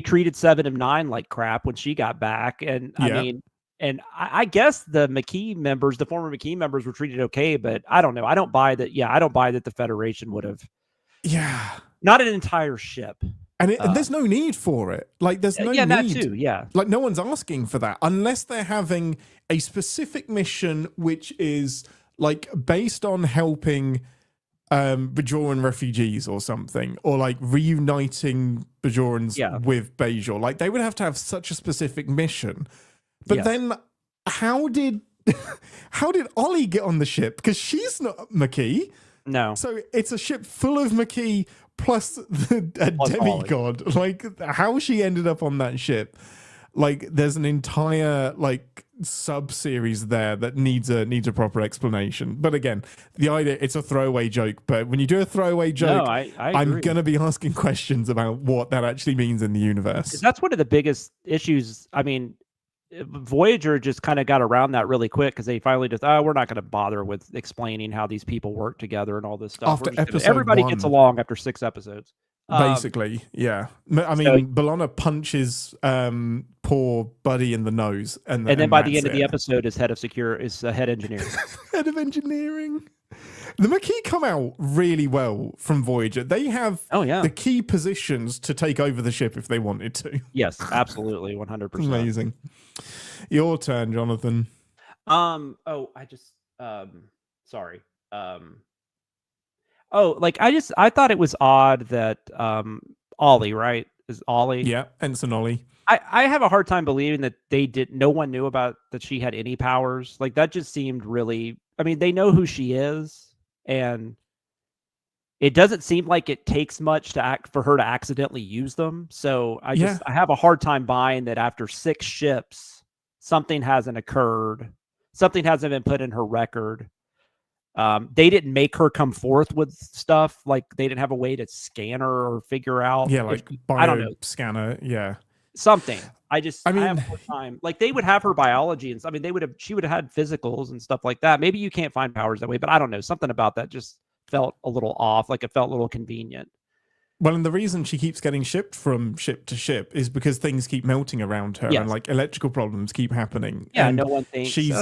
treated 7 of 9 like crap when she got back, and I mean, and I guess the former Maquis members were treated okay, but I don't know. I don't buy that. Yeah, I don't buy that the Federation would have. Yeah, not an entire ship. And there's no need for it. Like, there's no need. Yeah, that too, yeah. Like, no one's asking for that unless they're having a specific mission which is, like, based on helping Bajoran refugees or something, or, like, reuniting Bajorans with Bajor. Like, they would have to have such a specific mission. But then how did Ollie get on the ship? Because she's not Maquis. No. So it's a ship full of Maquis plus a demigod. Like, how she ended up on that ship, like, there's an entire, like, sub-series there that needs a proper explanation. But again, the idea, it's a throwaway joke, but when you do a throwaway joke, I'm gonna be asking questions about what that actually means in the universe. That's one of the biggest issues. I mean, Voyager just kind of got around that really quick because they finally just, we're not going to bother with explaining how these people work together and all this stuff. Everybody gets along after 6 episodes. Basically, yeah. I mean, B'Elanna punches poor Buddy in the nose, and then by the end of the episode, is head engineer. Head of engineering. The Maquis come out really well from Voyager. They have the key positions to take over the ship if they wanted to. Yes, absolutely, 100%. Amazing. Your turn, Jonathan. Sorry. I thought it was odd that Ollie, right? Is Ollie? Yeah, Ensign Ollie. I have a hard time believing that no one knew about that she had any powers. Like, that just seemed really, I mean, they know who she is, and it doesn't seem like it takes much for her to accidentally use them. So I have a hard time buying that after 6 ships, something hasn't occurred. Something hasn't been put in her record. They didn't make her come forth with stuff. Like, they didn't have a way to scan her or figure out. Yeah, like I don't know. Scanner. Yeah. Something. I have a hard time. Like, they would have her biology, and I mean, she would have had physicals and stuff like that. Maybe you can't find powers that way, but I don't know. Something about that just felt a little off. Like, it felt a little convenient. Well, and the reason she keeps getting shipped from ship to ship is because things keep melting around her, and like electrical problems keep happening. Yeah, and no one thinks she's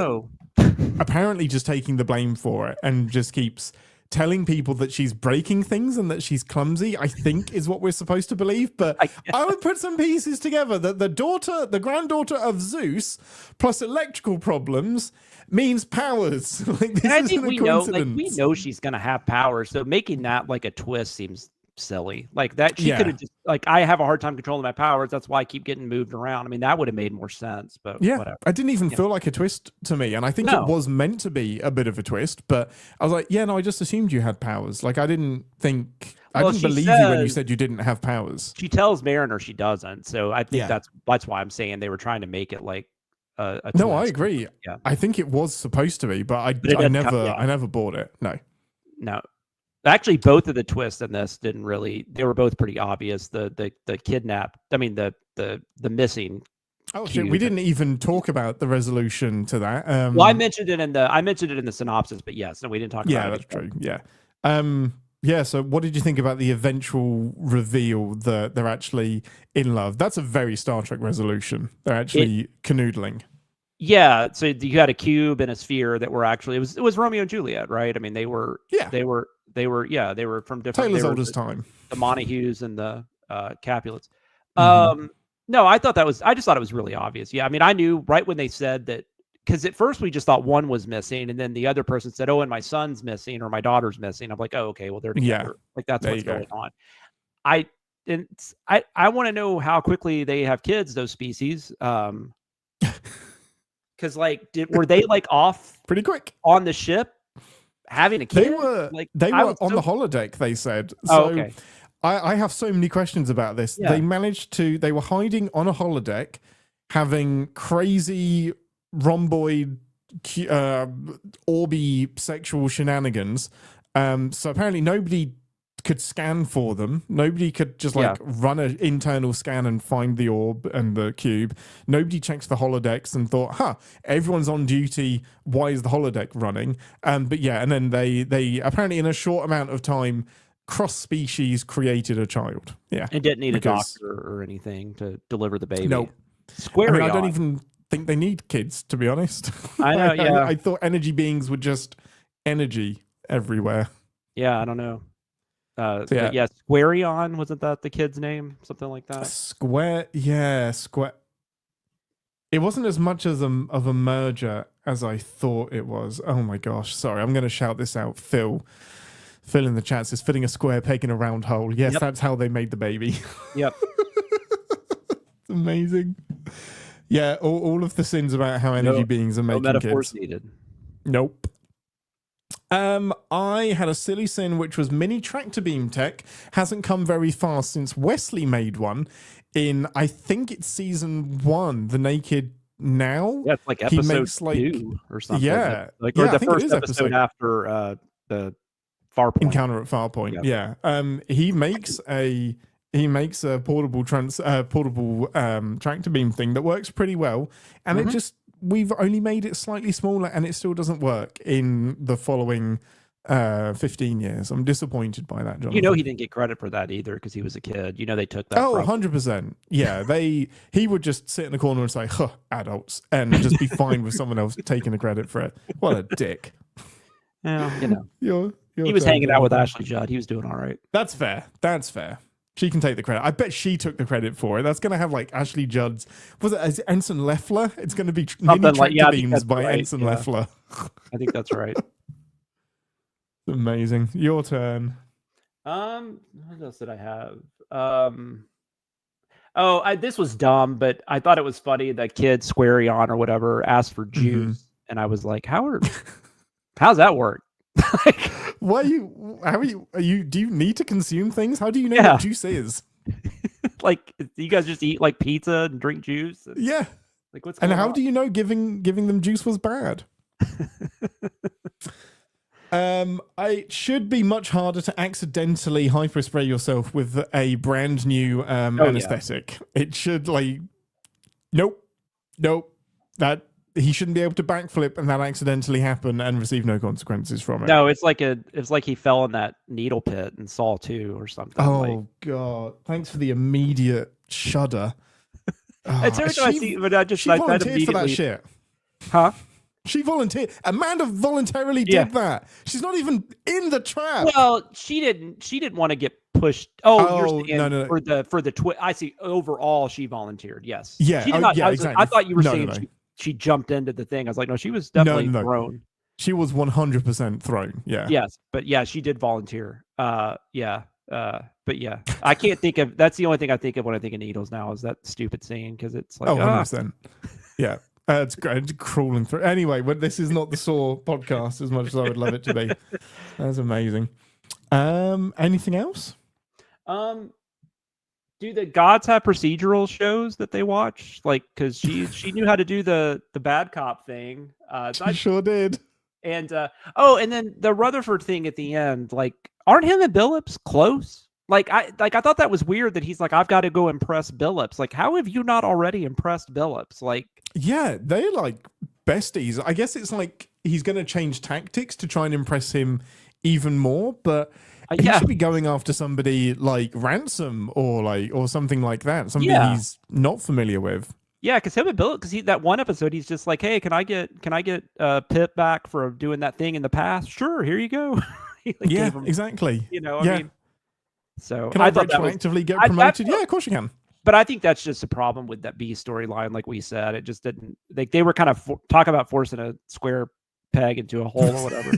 apparently just taking the blame for it and just keeps telling people that she's breaking things and that she's clumsy, I think, is what we're supposed to believe. But I would put some pieces together that the granddaughter of Zeus plus electrical problems means powers. Like, this I think we know she's gonna have powers, so making that like a twist seems silly. Like, that she could have just, like, I have a hard time controlling my powers, that's why I keep getting moved around. I mean, that would have made more sense, but whatever. I didn't even feel like a twist to me, and I think it was meant to be a bit of a twist, but I was like, I just assumed you had powers. Like, I didn't believe you when you said you didn't have powers. She tells Mariner she doesn't, so I think that's why I'm saying they were trying to make it like a twist. No, I agree. Yeah. I think it was supposed to be, but I never bought it. No. Actually, both of the twists in this didn't really. They were both pretty obvious. The kidnap. I mean, the missing Oh shit! We didn't even talk about the resolution to that. Well, I mentioned it in the synopsis, but yes, no, we didn't talk about it. Yeah, that's true. Yeah. Yeah. So, what did you think about the eventual reveal that they're actually in love? That's a very Star Trek resolution. They're actually canoodling. Yeah. So you had a cube and a sphere that were actually it was Romeo and Juliet, right? I mean, they were from different. Taylor's oldest time. The Montagues and the Capulets. No, I just thought it was really obvious. Yeah, I mean, I knew right when they said that, because at first we just thought one was missing, and then the other person said, "Oh, and my son's missing or my daughter's missing." I'm like, "Oh, okay, well they're together." Yeah. Like that's what's going on. I want to know how quickly they have kids, those species. Because were they like off pretty quick on the ship having a kid? They were on the holodeck. They said. So, okay. I have so many questions about this. Yeah. They were hiding on a holodeck, having crazy rhomboid, orby sexual shenanigans. So apparently nobody could scan for them. Nobody could just run an internal scan and find the orb and the cube. Nobody checked the holodecks and thought, everyone's on duty. Why is the holodeck running? But yeah, and then they apparently in a short amount of time, cross-species created a child. Yeah. And didn't need a doctor or anything to deliver the baby. No. I don't even think they need kids, to be honest. I know, yeah. I thought energy beings were just energy everywhere. Yeah, I don't know. Squarion, wasn't that the kid's name? Something like that? Square. It wasn't as much of a merger as I thought it was. Oh my gosh. Sorry, I'm going to shout this out. Phil in the chat says, fitting a square peg in a round hole. Yes, that's how they made the baby. Yep. It's amazing. Yeah, all of the sins about how energy beings are making metaphors kids. Needed. Nope. I had a silly sin, which was mini tractor beam tech. Hasn't come very far since Wesley made one in, I think it's season 1, The Naked Now. Yeah, it's like episode 2 or something. Yeah. Or the first episode after the Farpoint. Encounter at Farpoint. Yeah. He makes a portable tractor beam thing that works pretty well, and we've only made it slightly smaller, and it still doesn't work in the following 15 years. I'm disappointed by that, Jonathan. He didn't get credit for that either because he was a kid. They took that. Oh, 100%. Yeah, he would just sit in the corner and say, adults, and just be fine with someone else taking the credit for it. What a dick. Well, he was hanging out with Ashley Judd. He was doing all right. That's fair. She can take the credit. I bet she took the credit for it. That's going to have Ashley Judd's. Was it Ensign Leffler? It's going to be mini tractor beams by Ensign Leffler. I think that's right. Amazing. Your turn. What else did I have? This was dumb, but I thought it was funny. The kid Squarion or whatever asked for juice, and I was like, how's that work? Do you need to consume things? How do you know what juice is? You guys just eat pizza and drink juice? Yeah. What's going on? And how do you know giving them juice was bad? It should be much harder to accidentally hyperspray yourself with a brand new anesthetic. Yeah. It should nope. That he shouldn't be able to backflip and that accidentally happen and receive no consequences from it. No, it's like he fell in that needle pit in Saw 2 or something. Oh God! Thanks for the immediate shudder. It's every time I see, but I volunteered for that shit. Huh? She volunteered. Amanda voluntarily did that. She's not even in the trap. Well, she didn't want to get pushed. Oh, you're saying no. for the twist. I see. Overall, she volunteered. Yes. Yeah. She did not, exactly. I thought you were saying she jumped into the thing. I was like, no, she was definitely thrown. She was 100% thrown. Yeah. Yes, but yeah, she did volunteer. But yeah, I can't think of. That's the only thing I think of when I think of needles now is that stupid scene because it's like 100%. Yeah. It's great. It's crawling through. Anyway, but this is not the Saw podcast as much as I would love it to be. That's amazing. Anything else? Do the gods have procedural shows that they watch? Because she knew how to do the bad cop thing. She sure did. And and then the Rutherford thing at the end. Aren't him and Billups close? Like I thought that was weird that he's like, I've got to go impress Billups. Like, how have you not already impressed Billups? Like, yeah, they're like besties. I guess it's like he's going to change tactics to try and impress him even more, but he should be going after somebody like Ransom or something like that, somebody he's not familiar with. Yeah, because him and Bill, because that one episode, he's just like, hey, can I get Pip back for doing that thing in the past? Sure, here you go. Exactly. I mean, so can I retroactively get promoted? Yeah, of course you can. But I think that's just a problem with that B storyline. Like we said, it just didn't. Like they were kind of talk about forcing a square peg into a hole or whatever.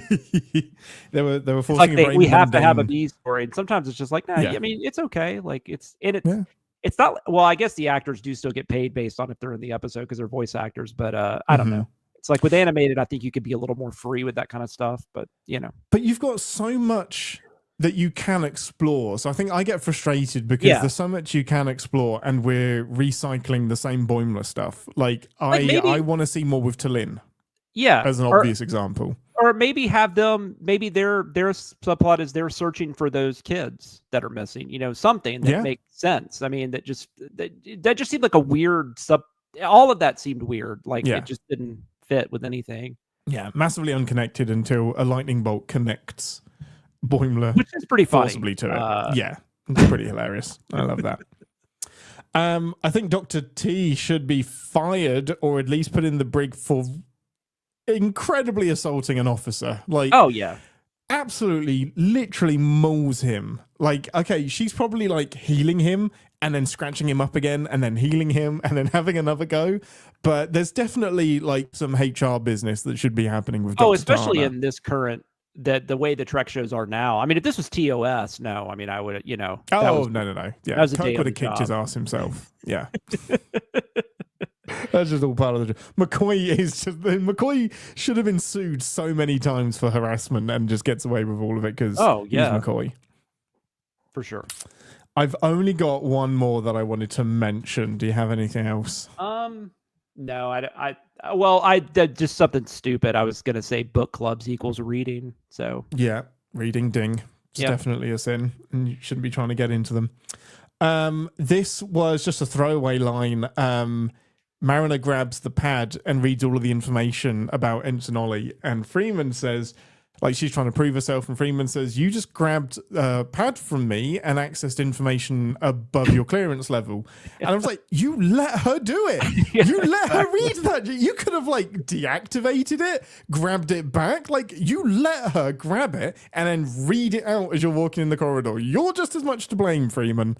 they were forcing. Like we have to have a B story, and sometimes it's just like, nah. I mean, it's okay. Like it's in it. Yeah. It's not. Well, I guess the actors do still get paid based on if they're in the episode because they're voice actors. But I don't know. It's like with animated, I think you could be a little more free with that kind of stuff. But But you've got so much that you can explore. So I think I get frustrated because there's so much you can explore, and we're recycling the same Boimler stuff. Like I want to see more with T'Lyn. Yeah, as an obvious example. Or maybe have them. Maybe their subplot is they're searching for those kids that are missing. Something that makes sense. I mean, that just seemed like a weird sub. All of that seemed weird. Like it just didn't fit with anything. Yeah, massively unconnected until a lightning bolt connects Boimler, which is pretty funny. Forcibly to it. Yeah, it's pretty hilarious. I love that. I think Dr. T should be fired or at least put in the brig for incredibly assaulting an officer. Like, oh yeah, absolutely, literally mauls him. Like, okay, she's probably like healing him and then scratching him up again and then healing him and then having another go. But there's definitely like some HR business that should be happening with Dr. especially Tana. in this current the way the Trek shows are now. I mean, if this was TOS, no. I mean, I would, no. Yeah, Kirk would have kicked his ass himself. Yeah. That's just all part of the. McCoy should have been sued so many times for harassment and just gets away with all of it because he's McCoy. For sure. I've only got one more that I wanted to mention. Do you have anything else? No, I did just something stupid. I was going to say book clubs equals reading. So yeah, reading ding. It's definitely a sin and you shouldn't be trying to get into them. This was just a throwaway line. Mariner grabs the pad and reads all of the information about Ensign Ollie, and Freeman says, like, she's trying to prove herself, and Freeman says, you just grabbed a pad from me and accessed information above your clearance level. And I was like, you let her do it. You let her read that. You could have, like, deactivated it, grabbed it back. Like, you let her grab it and then read it out as you're walking in the corridor. You're just as much to blame, Freeman.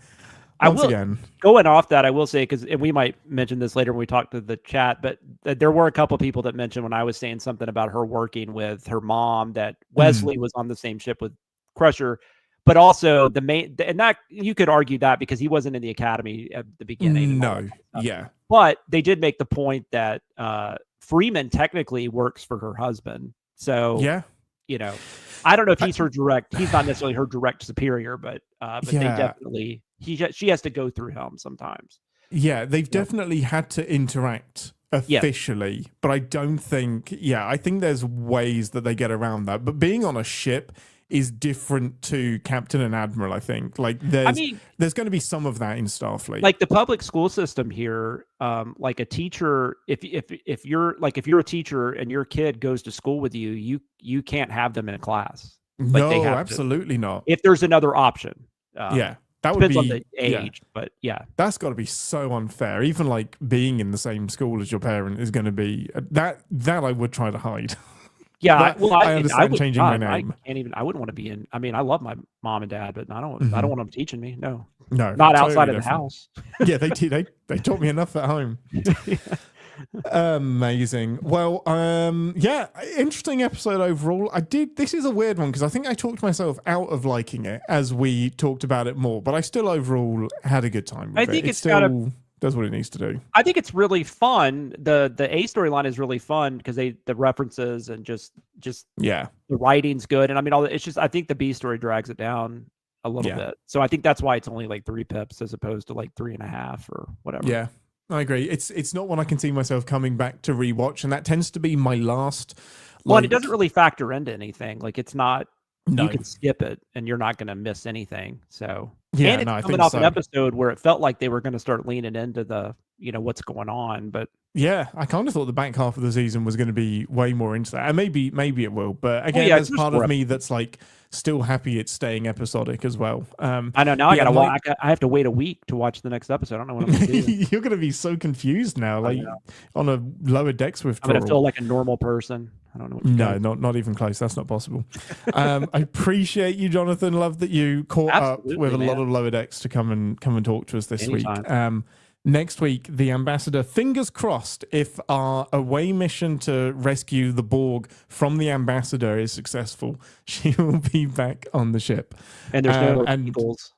Going off that, I will say, because we might mention this later when we talk to the chat, but there were a couple of people that mentioned when I was saying something about her working with her mom that Wesley was on the same ship with Crusher, but also and that you could argue that because he wasn't in the academy at the beginning. No, yeah. But they did make the point that Freeman technically works for her husband. So, I don't know if he's not necessarily her direct superior, but they definitely, she has to go through him sometimes. Yeah, they've definitely had to interact officially, but I don't think, I think there's ways that they get around that. But being on a ship is different to Captain and Admiral, I think. Like, there's going to be some of that in Starfleet. Like the public school system here, like a teacher, if you're a teacher and your kid goes to school with you, you can't have them in a class. Like no, absolutely not. If there's another option. That would be on the age, but that's got to be so unfair. Even like being in the same school as your parent is going to be that I would try to hide. Yeah, I understand changing my name. I wouldn't want to be in. I mean, I love my mom and dad, but I don't want them teaching me. No, not totally outside of the house. Yeah, they taught me enough at home. Amazing. Well, interesting episode overall. This is a weird one because I think I talked myself out of liking it as we talked about it more, but I still overall had a good time with I think it still does what it needs to do. I think it's really fun. The A storyline is really fun because the references and just the writing's good. And I mean, it's just, I think the B story drags it down a little bit. So I think that's why it's only like 3 pips as opposed to like 3.5 or whatever. Yeah. I agree. It's not one I can see myself coming back to rewatch, and that tends to be my last. Well, and it doesn't really factor into anything. Like it's not you can skip it and you're not going to miss anything. So yeah, and it's coming off an episode where it felt like they were going to start leaning into the what's going on, but yeah, I kind of thought the back half of the season was going to be way more into that, and maybe it will. But again, there's part of me that's like still happy it's staying episodic as well. I know now I gotta I have to wait a week to watch the next episode. I don't know what I'm gonna do. You're gonna be so confused now, like on a Lower Decks withdrawal. I'm gonna feel like a normal person. I don't know what to do. Not even close. That's not possible. I appreciate you, Jonathan. Love that you caught up with a lot of Lower Decks to come and talk to us this week. Next week, the Ambassador, fingers crossed, if our away mission to rescue the Borg from the Ambassador is successful, she will be back on the ship. And there's no eagles.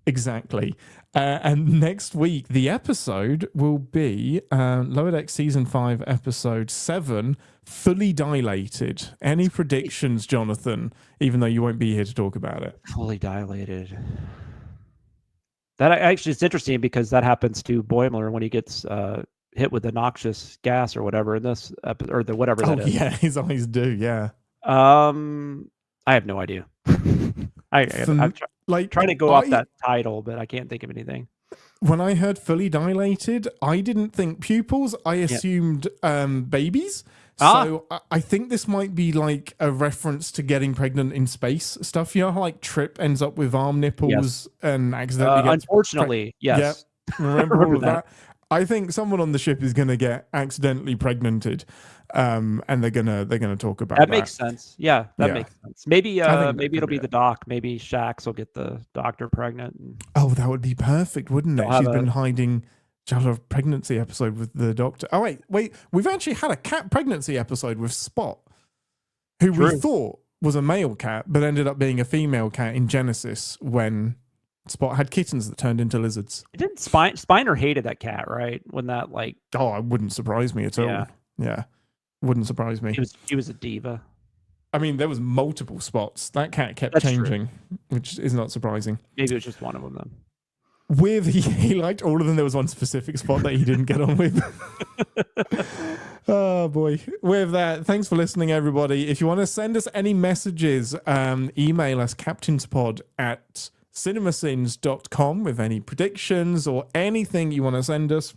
Exactly. And next week, the episode will be Lower Deck Season 5, Episode 7, Fully Dilated. Any predictions, Jonathan, even though you won't be here to talk about it? Fully Dilated. That actually is interesting because that happens to Boimler when he gets hit with the noxious gas or whatever in this episode, or the whatever that is. Yeah, his eyes do. Yeah. I have no idea. I'm trying to go off that title, but I can't think of anything. When I heard Fully Dilated, I didn't think pupils. I assumed babies. So I think this might be like a reference to getting pregnant in space stuff. You know how like Trip ends up with arm nipples and accidentally gets unfortunately, yes. Yeah. Remember all of that? I think someone on the ship is going to get accidentally pregnanted, and they're gonna talk about that. That makes sense. Yeah, that makes sense. Maybe it'll be the doc. Maybe Shax will get the doctor pregnant. Oh, that would be perfect, wouldn't it? She's been hiding. Child pregnancy episode with the doctor. Oh wait, we've actually had a cat pregnancy episode with Spot, who we thought was a male cat, but ended up being a female cat in Genesis when Spot had kittens that turned into lizards. Didn't Spiner hated that cat, right? When that it wouldn't surprise me at all. Yeah, wouldn't surprise me. He was a diva. I mean, there was multiple Spots. That cat kept changing, which is not surprising. Maybe it was just one of them then. He liked all of them. There was one specific Spot that he didn't get on with. Oh boy. With that, thanks for listening, everybody. If you want to send us any messages, email us captainspod@cinemasins.com with any predictions or anything you want to send us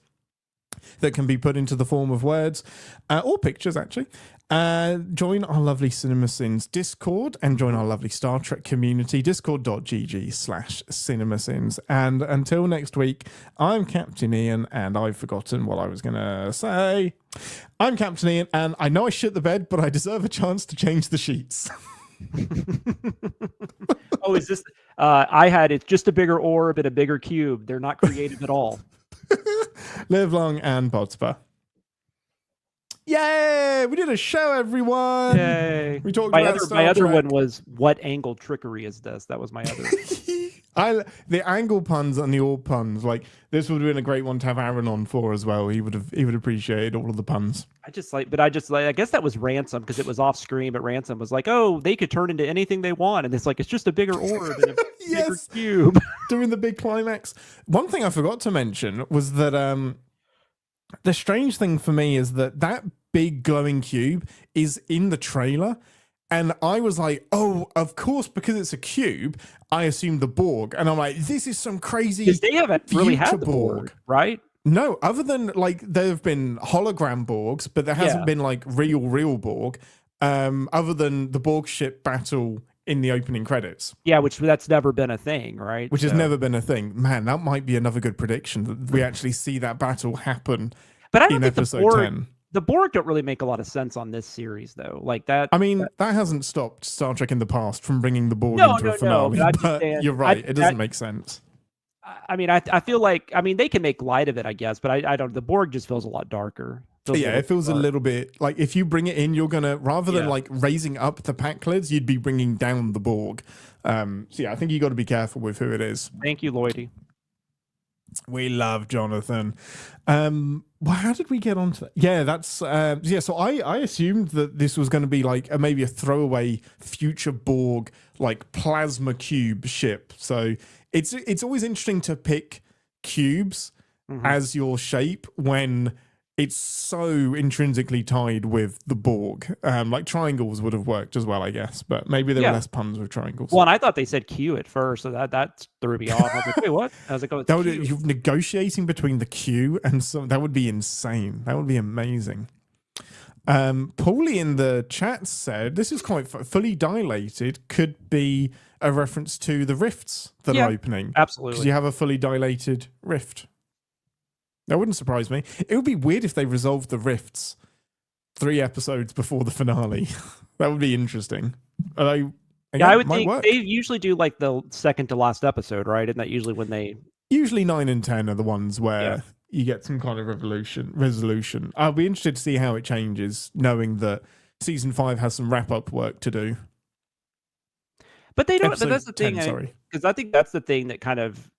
that can be put into the form of words or pictures, actually. Join our lovely CinemaSins Discord and join our lovely Star Trek community, discord.gg/CinemaSins. And until next week, I'm Captain Ian, and I've forgotten what I was going to say. I'm Captain Ian, and I know I shit the bed, but I deserve a chance to change the sheets. Oh, is this? It's just a bigger orb and a bigger cube. They're not creative at all. Live long and prosper. Yay! We did a show, everyone. Yay! We talked about my other one was what angle trickery is this? That was my other. The angle puns and the orb puns. Like this would have been a great one to have Aaron on for as well. He would appreciate all of the puns. I guess that was Ransom because it was off screen, but Ransom was like, oh, they could turn into anything they want, and it's like it's just a bigger orb and a bigger cube. Doing the big climax. One thing I forgot to mention was that the strange thing for me is that big glowing cube is in the trailer. And I was like, oh, of course, because it's a cube, I assumed the Borg. And I'm like, this is some crazy because they haven't really had the Borg, right? No, other than like there have been hologram Borgs, but there hasn't been like real Borg, other than the Borg ship battle in the opening credits. Yeah, that's never been a thing, right? Which has never been a thing. Man, that might be another good prediction that we actually see that battle happen in episode 10. The Borg don't really make a lot of sense on this series, though. Like that. I mean, that hasn't stopped Star Trek in the past from bringing the Borg into a finale. But you're right; it doesn't make sense. I mean, I feel like they can make light of it, I guess, but I don't. The Borg just feels a lot darker. It feels a little bit like if you bring it in, you're gonna rather than like raising up the Packlids, you'd be bringing down the Borg. I think you got to be careful with who it is. Thank you, Lloydie. We love Jonathan. Well, how did we get onto that? Yeah, that's so I assumed that this was going to be like maybe a throwaway future Borg like plasma cube ship. So it's always interesting to pick cubes as your shape when it's so intrinsically tied with the Borg. Like triangles would have worked as well, I guess, but maybe there were less puns with triangles. Well, and I thought they said Q at first, so that threw me off. I was like, wait, what? I was like, oh, it's Q. You're negotiating between the Q and so that would be insane. That would be amazing. Paulie in the chat said this is quite fully dilated. Could be a reference to the rifts that are opening. Absolutely, because you have a fully dilated rift. That wouldn't surprise me. It would be weird if they resolved the rifts 3 episodes before the finale. That would be interesting. I would think they usually do like the second to last episode, right? Isn't that usually when they? Usually 9 and 10 are the ones where you get some kind of resolution. I'll be interested to see how it changes, knowing that season 5 has some wrap-up work to do. But they don't. But that's the thing, because I think that's the thing that kind of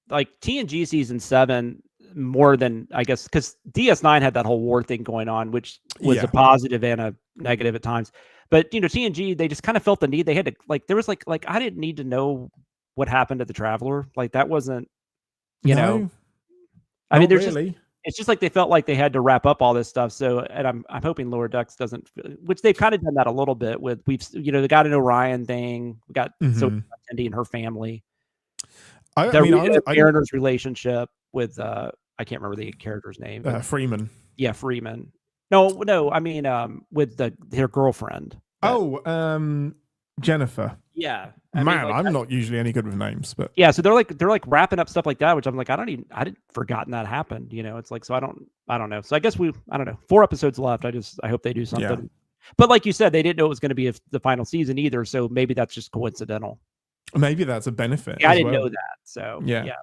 like TNG season 7 more than I guess because DS9 had that whole war thing going on, which was a positive and a negative at times. But TNG, they just kind of felt the need. They had to there was like I didn't need to know what happened to the Traveler. Like that wasn't, you know. I mean, there's really. It's just like they felt like they had to wrap up all this stuff. So, and I'm hoping Lower Decks doesn't, which they've kind of done that a little bit with. They got an Orion thing. We got Cindy and her family. Mariner's relationship with I can't remember the character's name. Freeman. Yeah, Freeman. No. I mean, with their girlfriend. Jennifer. Yeah. I'm not usually any good with names, but yeah. So they're like wrapping up stuff like that, which I'm like, I didn't forgotten that happened. It's like, so I don't know. So I guess I don't know. 4 episodes left. I hope they do something. Yeah. But like you said, they didn't know it was going to be the final season either. So maybe that's just coincidental. Maybe that's a benefit. Yeah, I didn't know that. So yeah.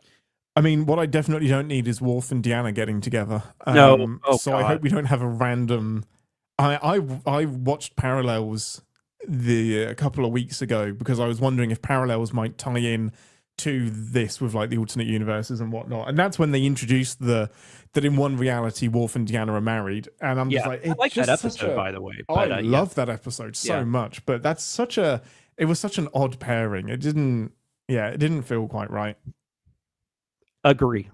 I mean, what I definitely don't need is Worf and Deanna getting together. No. So God. I hope we don't have a random. I watched Parallels a couple of weeks ago because I was wondering if Parallels might tie in to this with like the alternate universes and whatnot, and that's when they introduced that in one reality Worf and Deanna are married, and I'm just like, I like that episode by the way. But, I love that episode so much, but that's it was such an odd pairing. It didn't feel quite right. Agree.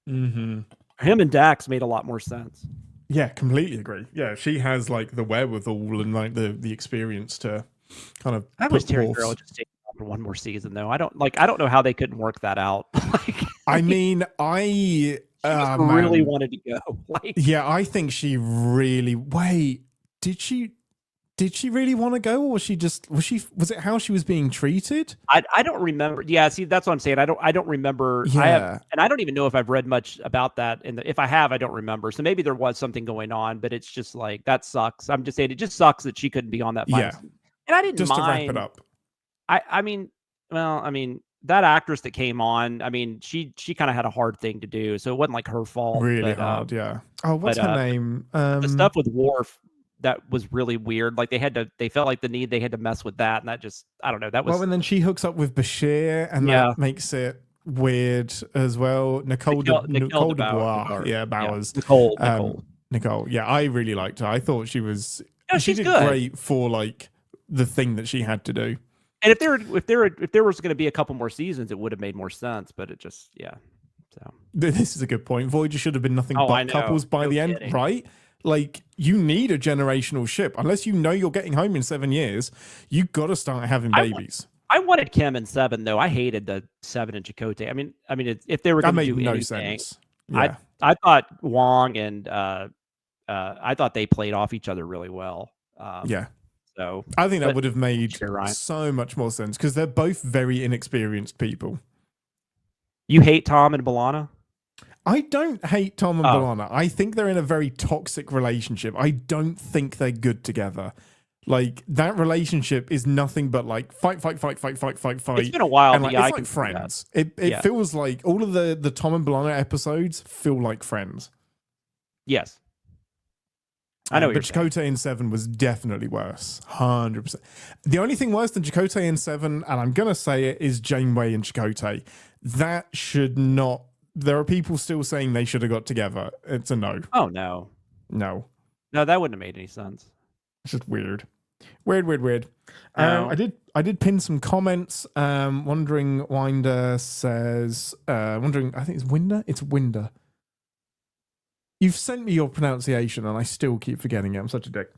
Mm-hmm. Him and Dax made a lot more sense. Yeah, completely agree. Yeah, she has like the wherewithal and like the experience to kind of. I wish Terry Farrell just stayed for one more season though. I don't know how they couldn't work that out. I mean, I really wanted to go. I think she really. Wait, did she really want to go, or was it how she was being treated? I don't remember. Yeah, see, that's what I'm saying. I don't remember. Yeah. And I don't even know if I've read much about that. If I have, I don't remember. So maybe there was something going on, but it's just like that sucks. I'm just saying it just sucks that she couldn't be on that final season. And I didn't just mind. To wrap it up. I mean, that actress that came on, I mean, she kind of had a hard thing to do, so it wasn't like her fault. Really hard, yeah. Oh, what's her name? The stuff with Worf. That was really weird. Like they felt like they had to mess with that, and that just, I don't know. That was and then she hooks up with Bashir, and that makes it weird as well. Nicole Dubois, Bowers. Yeah. Nicole. Yeah, I really liked her. I thought she was. No, she did good. Great for like the thing that she had to do. And if there was going to be a couple more seasons, it would have made more sense. But it just, So this is a good point. Voyager should have been nothing but couples by the end, right? Like, you need a generational ship. Unless you know you're getting home in 7 years, you got to start having babies. I wanted Kim and Seven, though. I hated the Seven and Chakotay. I mean, if they were going to do anything, sense. Yeah. I thought Wong and I thought they played off each other really well. So I think that would have made so much more sense because they're both very inexperienced people. You hate Tom and B'Elanna? I don't hate Tom and B'Elanna. I think they're in a very toxic relationship. I don't think they're good together. Like, that relationship is nothing but like fight. It's been a while. And, like, it's like Friends. It feels like all of the Tom and B'Elanna episodes feel like Friends. Yes. I know, but Chakotay in 7 was definitely worse, 100%. The only thing worse than Chakotay in 7, and I'm gonna say it, is Janeway and Chakotay. That should not. There are people still saying they should have got together. It's a no. Oh no, no, that wouldn't have made any sense. It's just weird. I did pin some comments. Wondering Winder says. I think it's Winder. It's Winder. You've sent me your pronunciation and I still keep forgetting it. I'm such a dick.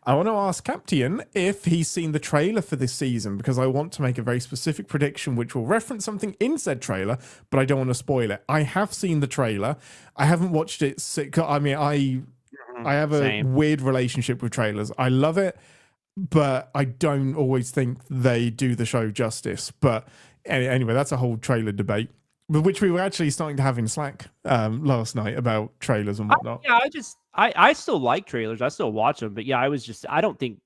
I want to ask Captain if he's seen the trailer for this season, because I want to make a very specific prediction which will reference something in said trailer, but I don't want to spoil it. I have seen the trailer. I haven't watched it. I mean, I have a weird relationship with trailers. I love it, but I don't always think they do the show justice. But anyway, that's a whole trailer debate, which we were actually starting to have in Slack last night about trailers and whatnot. I still like trailers. I still watch them, but yeah, I don't think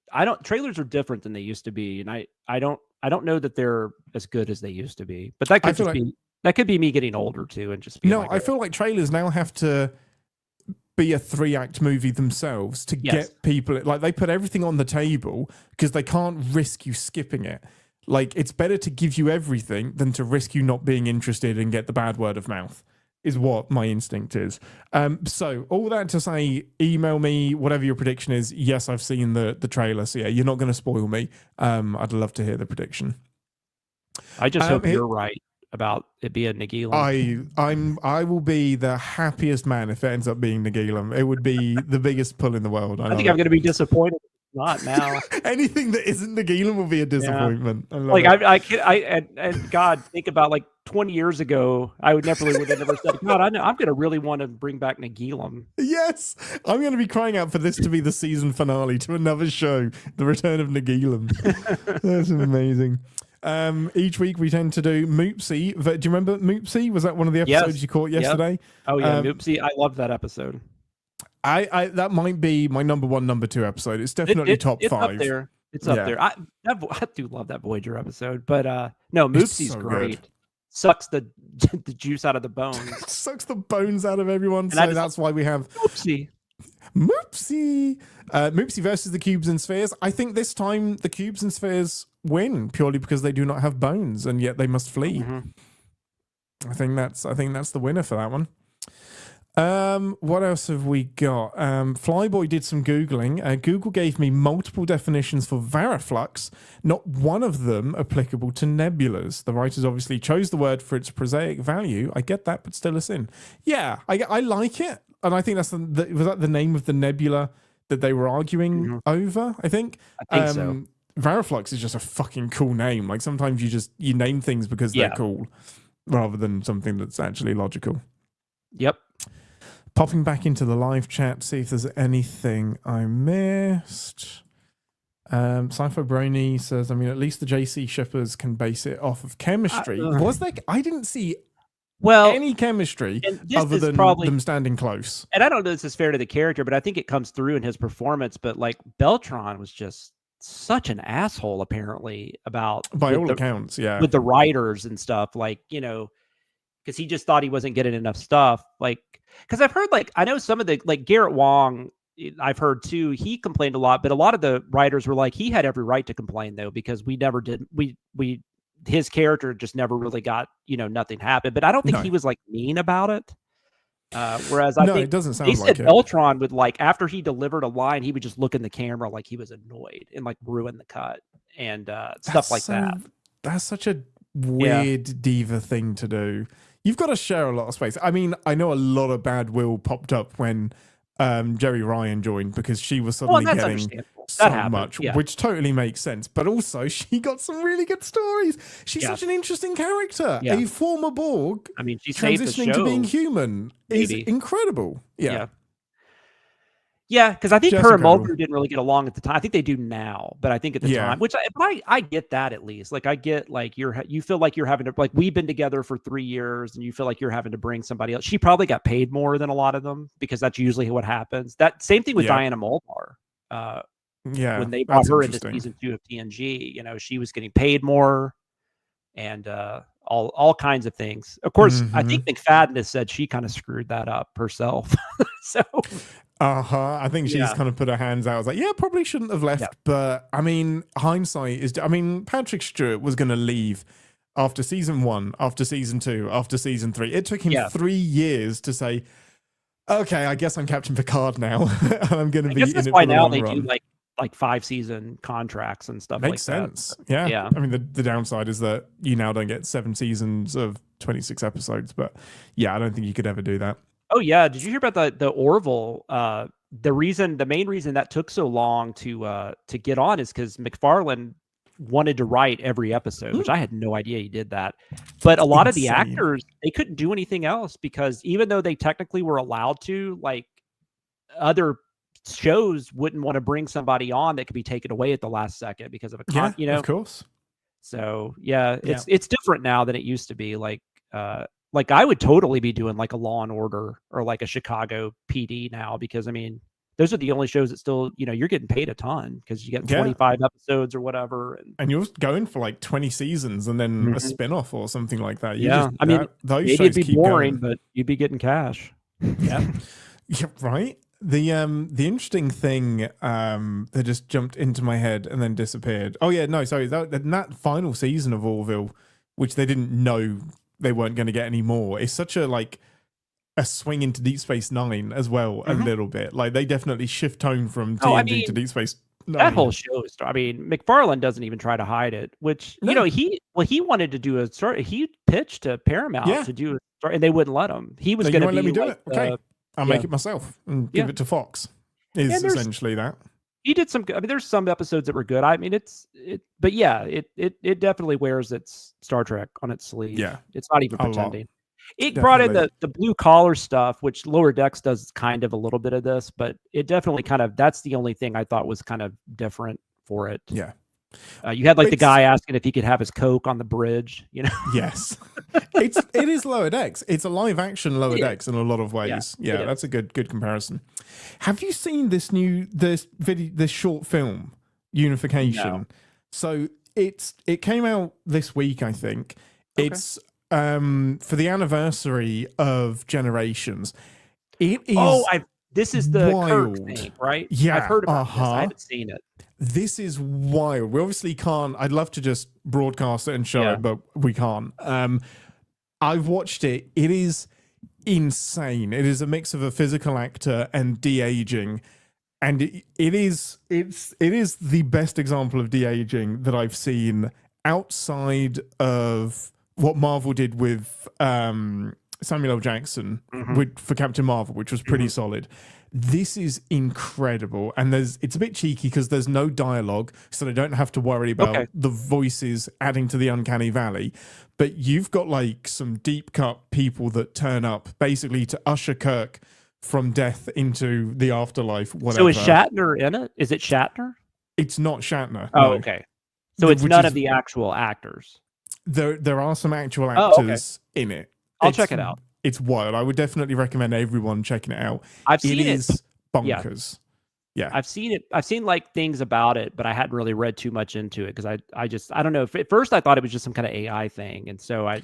trailers are different than they used to be, and I don't know that they're as good as they used to be. But that could be me getting older too, and just I feel like trailers now have to be a 3-act movie themselves to get people, like, they put everything on the table because they can't risk you skipping it. Like, it's better to give you everything than to risk you not being interested and get the bad word of mouth, is what my instinct is. So all that to say, email me whatever your prediction is. Yes, I've seen the trailer, so yeah, you're not going to spoil me. I'd love to hear the prediction. I just hope you're right about it being Nagilum. I will be the happiest man if it ends up being Nagilum. It would be the biggest pull in the world. I think I'm going to be disappointed. Not now. Anything that isn't Nagilum will be a disappointment. Yeah. Like God, think about like 20 years ago, I would have never said, God, I'm going to really want to bring back Nagilum. Yes, I'm going to be crying out for this to be the season finale to another show, the return of Nagilum. That's amazing. Each week we tend to do Moopsie. Do you remember Moopsie? Was that one of the episodes you caught yesterday? Yep. Oh yeah, Moopsie. I loved that episode. I that might be my number 1, number 2 episode. It's definitely top 5. It's up there. It's up there. I do love that Voyager episode, but no, Moopsie's so great. Good. Sucks the juice out of the bones. Sucks the bones out of everyone. And so that's why we have Moopsie. Moopsie versus the Cubes and Spheres. I think this time the Cubes and Spheres win purely because they do not have bones and yet they must flee. Mm-hmm. I think that's the winner for that one. What else have we got? Flyboy did some Googling. Google gave me multiple definitions for variflux, not one of them applicable to nebulas. The writers obviously chose the word for its prosaic value. I get that, but still a sin. Yeah, I like it. And I think that's was that the name of the nebula that they were arguing over, I think? I think so. Variflux is just a fucking cool name. Like, sometimes you name things because they're cool rather than something that's actually logical. Yep. Popping back into the live chat, see if there's anything I missed. Sci-Fi Brony says, I mean, at least the JC shippers can base it off of chemistry. Was there? I didn't see any chemistry other than them standing close. And I don't know if this is fair to the character, but I think it comes through in his performance. But like, Beltron was just such an asshole, apparently, by all accounts, with the writers and stuff. Like, because he just thought he wasn't getting enough stuff. Like, because I've heard, like, I know some of the, like, Garrett Wong, I've heard too, he complained a lot, but a lot of the writers were like, he had every right to complain though, because we never did, his character just never really got, nothing happened. But I don't think he was like mean about it. Whereas I think it doesn't sound like it. Beltron would, like, after he delivered a line, he would just look in the camera like he was annoyed and like ruin the cut and stuff like that. That's such a weird diva thing to do. You've got to share a lot of space. I mean, I know a lot of bad will popped up when Jerry Ryan joined because she was suddenly getting so much, which totally makes sense. But also, she got some really good stories. She's such an interesting character. Yeah. A former Borg, I mean, she's transitioning to being human is incredible. Yeah, because I think her and Mulgrew didn't really get along at the time. I think they do now, but I think at the time, which I get that at least. Like, I get, like, you feel like you're having to, like, we've been together for 3 years and you feel like you're having to bring somebody else. She probably got paid more than a lot of them because that's usually what happens. That same thing with Diana Muldaur. When they brought her into season 2 of TNG, she was getting paid more and all kinds of things. Of course, I think McFadden has said she kind of screwed that up herself. So. I think she's kind of put her hands out. I was like, probably shouldn't have left. But I mean, hindsight is, Patrick Stewart was going to leave after season 1, after season 2, after season 3. It took him 3 years to say, okay, I guess I'm Captain Picard now. And I'm going to be in it for the long run. Now they do like 5-season contracts and stuff. Makes sense. That. Yeah. I mean, the downside is that you now don't get 7 seasons of 26 episodes. But yeah, I don't think you could ever do that. Oh yeah, did you hear about the Orville? The main reason that took so long to get on is because McFarlane wanted to write every episode, which I had no idea he did that. But a lot of the actors, they couldn't do anything else because even though they technically were allowed to, like other shows wouldn't want to bring somebody on that could be taken away at the last second because of a of course. So it's different now than it used to be. Like I would totally be doing like a Law and Order or like a Chicago PD now because I mean those are the only shows that still you're getting paid a ton because you get 25 episodes or whatever, and you're going for like 20 seasons and then a spin-off or something like that. I mean those maybe shows it'd be keep boring, going. but you'd be getting cash. Yeah, right. The interesting thing that just jumped into my head and then disappeared. Oh yeah, no, sorry. That final season of Orville, which they didn't know they weren't going to get any more, is such a swing into Deep Space Nine as well. A little bit like they definitely shift tone from TNG to Deep Space Nine. That whole show is. I mean, McFarlane doesn't even try to hide it. Which he wanted to do a story. He pitched to Paramount to do a story, and they wouldn't let him. He was going to let me do it. Okay. I'll make it myself and give it to Fox. Is essentially that. He did some. I mean, there's some episodes that were good. I mean, but yeah, it definitely wears its Star Trek on its sleeve. Yeah, it's not even pretending. It brought in the blue collar stuff, which Lower Decks does kind of a little bit of this, but it definitely that's the only thing I thought was kind of different for it. Yeah. You had the guy asking if he could have his Coke on the bridge, Yes. it is Lower Decks. It's a live action Lower Decks in a lot of ways. Yeah, that's a good comparison. Have you seen this short film, Unification? No. So it came out this week, I think. Okay. It's for the anniversary of Generations. It is this is the wild. Kirk thing, right? Yeah. I've heard about this. I haven't seen it. This is wild. We obviously can't. I'd love to just broadcast it and show it, but we can't. I've watched it. It is insane. It is a mix of a physical actor and de-aging, and it is the best example of de-aging that I've seen outside of what Marvel did with Samuel L. Jackson for Captain Marvel, which was pretty solid. This is incredible, and it's a bit cheeky because there's no dialogue, so they don't have to worry about the voices adding to the uncanny valley. But you've got some deep cut people that turn up basically to usher Kirk from death into the afterlife. Whatever. So is Shatner in it? Is it Shatner? It's not Shatner. Oh, no. Okay. So it's none of the actual actors. There are some actual actors in it. I'll check it out. It's wild. I would definitely recommend everyone checking it out. I've seen it. It is bonkers. Yeah. I've seen it. I've seen things about it, but I hadn't really read too much into it because I don't know. At first I thought it was just some kind of AI thing. And so I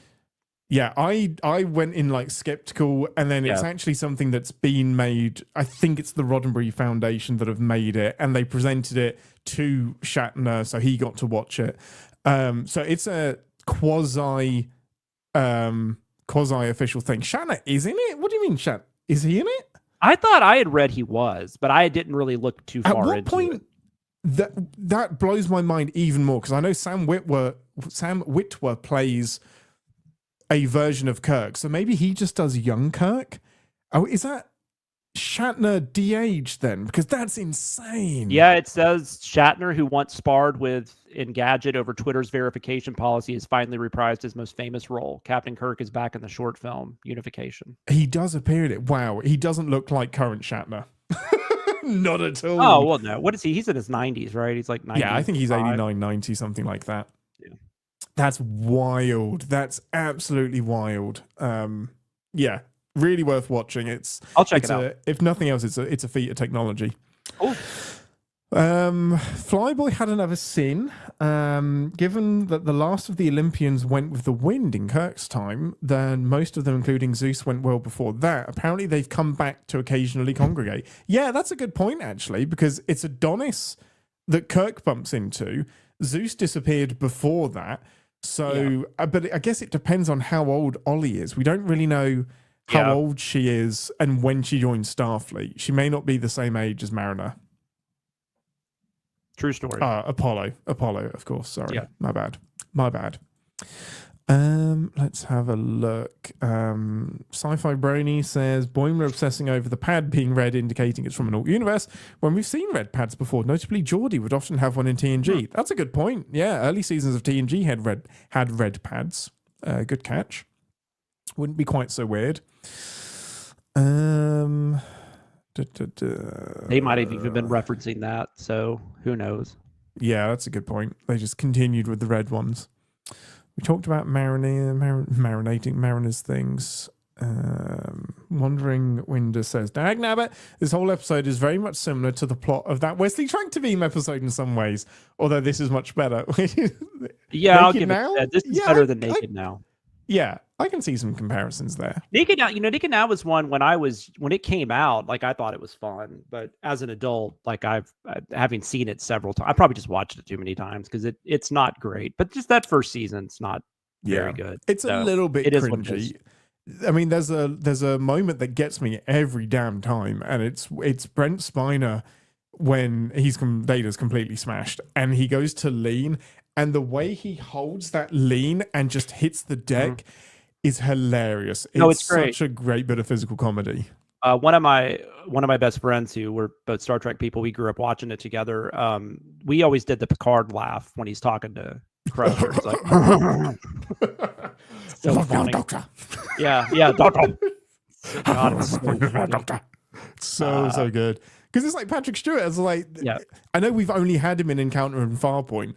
went in skeptical, and then it's actually something that's been made. I think it's the Roddenberry Foundation that have made it, and they presented it to Shatner, so he got to watch it. So it's a quasi official thing. Shatner is in it? What do you mean, is he in it? I thought I had read he was, but I didn't really look too far into it. At what point? That blows my mind even more, because I know Sam Witwer plays a version of Kirk, so maybe he just does young Kirk. Oh, is that Shatner de-aged then? Because that's insane. Yeah, it says Shatner, who once sparred with Engadget over Twitter's verification policy, has finally reprised his most famous role. Captain Kirk is back in the short film Unification. He does appear in it. Wow, he doesn't look like current Shatner. Not at all. Oh, well, no. What is he? He's in his 90s, right? He's like 90. Yeah, I think he's 89, 90, something like that. Yeah. That's wild. That's absolutely wild. Yeah. Really worth watching. I'll check it out. If nothing else, it's a feat of technology. Oh. Flyboy had another sin. Given that the last of the Olympians went with the wind in Kirk's time, then most of them, including Zeus, went well before that. Apparently, they've come back to occasionally congregate. Yeah, that's a good point, actually, because it's Adonis that Kirk bumps into. Zeus disappeared before that. So, but I guess it depends on how old Ollie is. We don't really know how old she is and when she joined Starfleet. She may not be the same age as Mariner. True story. Apollo, of course. Sorry. Yeah. My bad. Let's have a look. Sci-Fi Brony says Boimler obsessing over the pad being red, indicating it's from an alt universe. When we've seen red pads before, notably Geordie would often have one in TNG. That's a good point. Yeah, early seasons of TNG had red pads. Good catch. Wouldn't be quite so weird. They might have even been referencing that, so who knows? Yeah, that's a good point. They just continued with the red ones. We talked about marinating Mariner's things. Wandering Winder says, Dag Nabbit, this whole episode is very much similar to the plot of that Wesley Tractor Beam episode in some ways, although this is much better. Yeah, I'll give it that. This is better than Naked Now. Yeah, I can see some comparisons there. Naked Now, Naked Now was one when it came out, like I thought it was fun, but as an adult, like having seen it several times, I probably just watched it too many times because it's not great. But just that first season's not very good. It's a little bit cringy. I mean, there's a moment that gets me every damn time, and it's Brent Spiner when Data's completely smashed, and he goes to lean. And the way he holds that lean and just hits the deck is hilarious. It's great. Such a great bit of physical comedy. One of my best friends who were both Star Trek people, we grew up watching it together. We always did the Picard laugh when he's talking to Crusher. It's like, so funny. Doctor. Yeah, Doctor. God, it's so Doctor. So good. Because it's like Patrick Stewart. It's like, I know we've only had him in Encounter and Farpoint,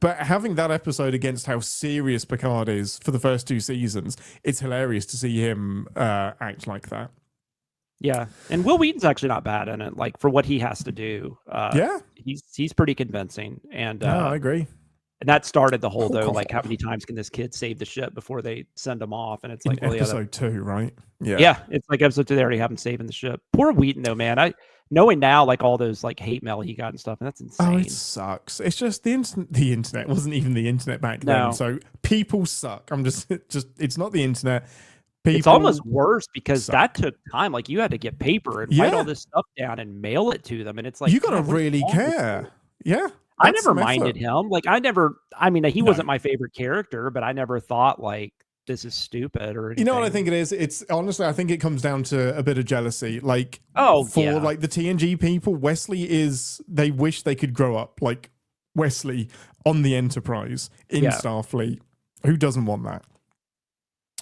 but having that episode against how serious Picard is for the first 2 seasons, it's hilarious to see him act like that. Yeah, and Will Wheaton's actually not bad in it. Like for what he has to do, he's pretty convincing. And I agree. And that started the whole like how many times can this kid save the ship before they send him off? And it's like episode 2, right? Yeah, it's like episode 2. They already have him saving the ship. Poor Wheaton though, man. Knowing now, like all those like hate mail he got and stuff, and that's insane. Oh, it sucks. It's just the internet wasn't even the internet back then, so people suck. It's not the internet. People it's almost worse because that took time. Like you had to get paper and write all this stuff down and mail it to them, and it's like you gotta really care. Yeah, I never minded him. Like I mean, he wasn't my favorite character, but I never thought like this is stupid or anything. You know what I think it is? It's honestly, I think it comes down to a bit of jealousy. Like, like the TNG people, they wish they could grow up like Wesley on the Enterprise in Starfleet. Who doesn't want that?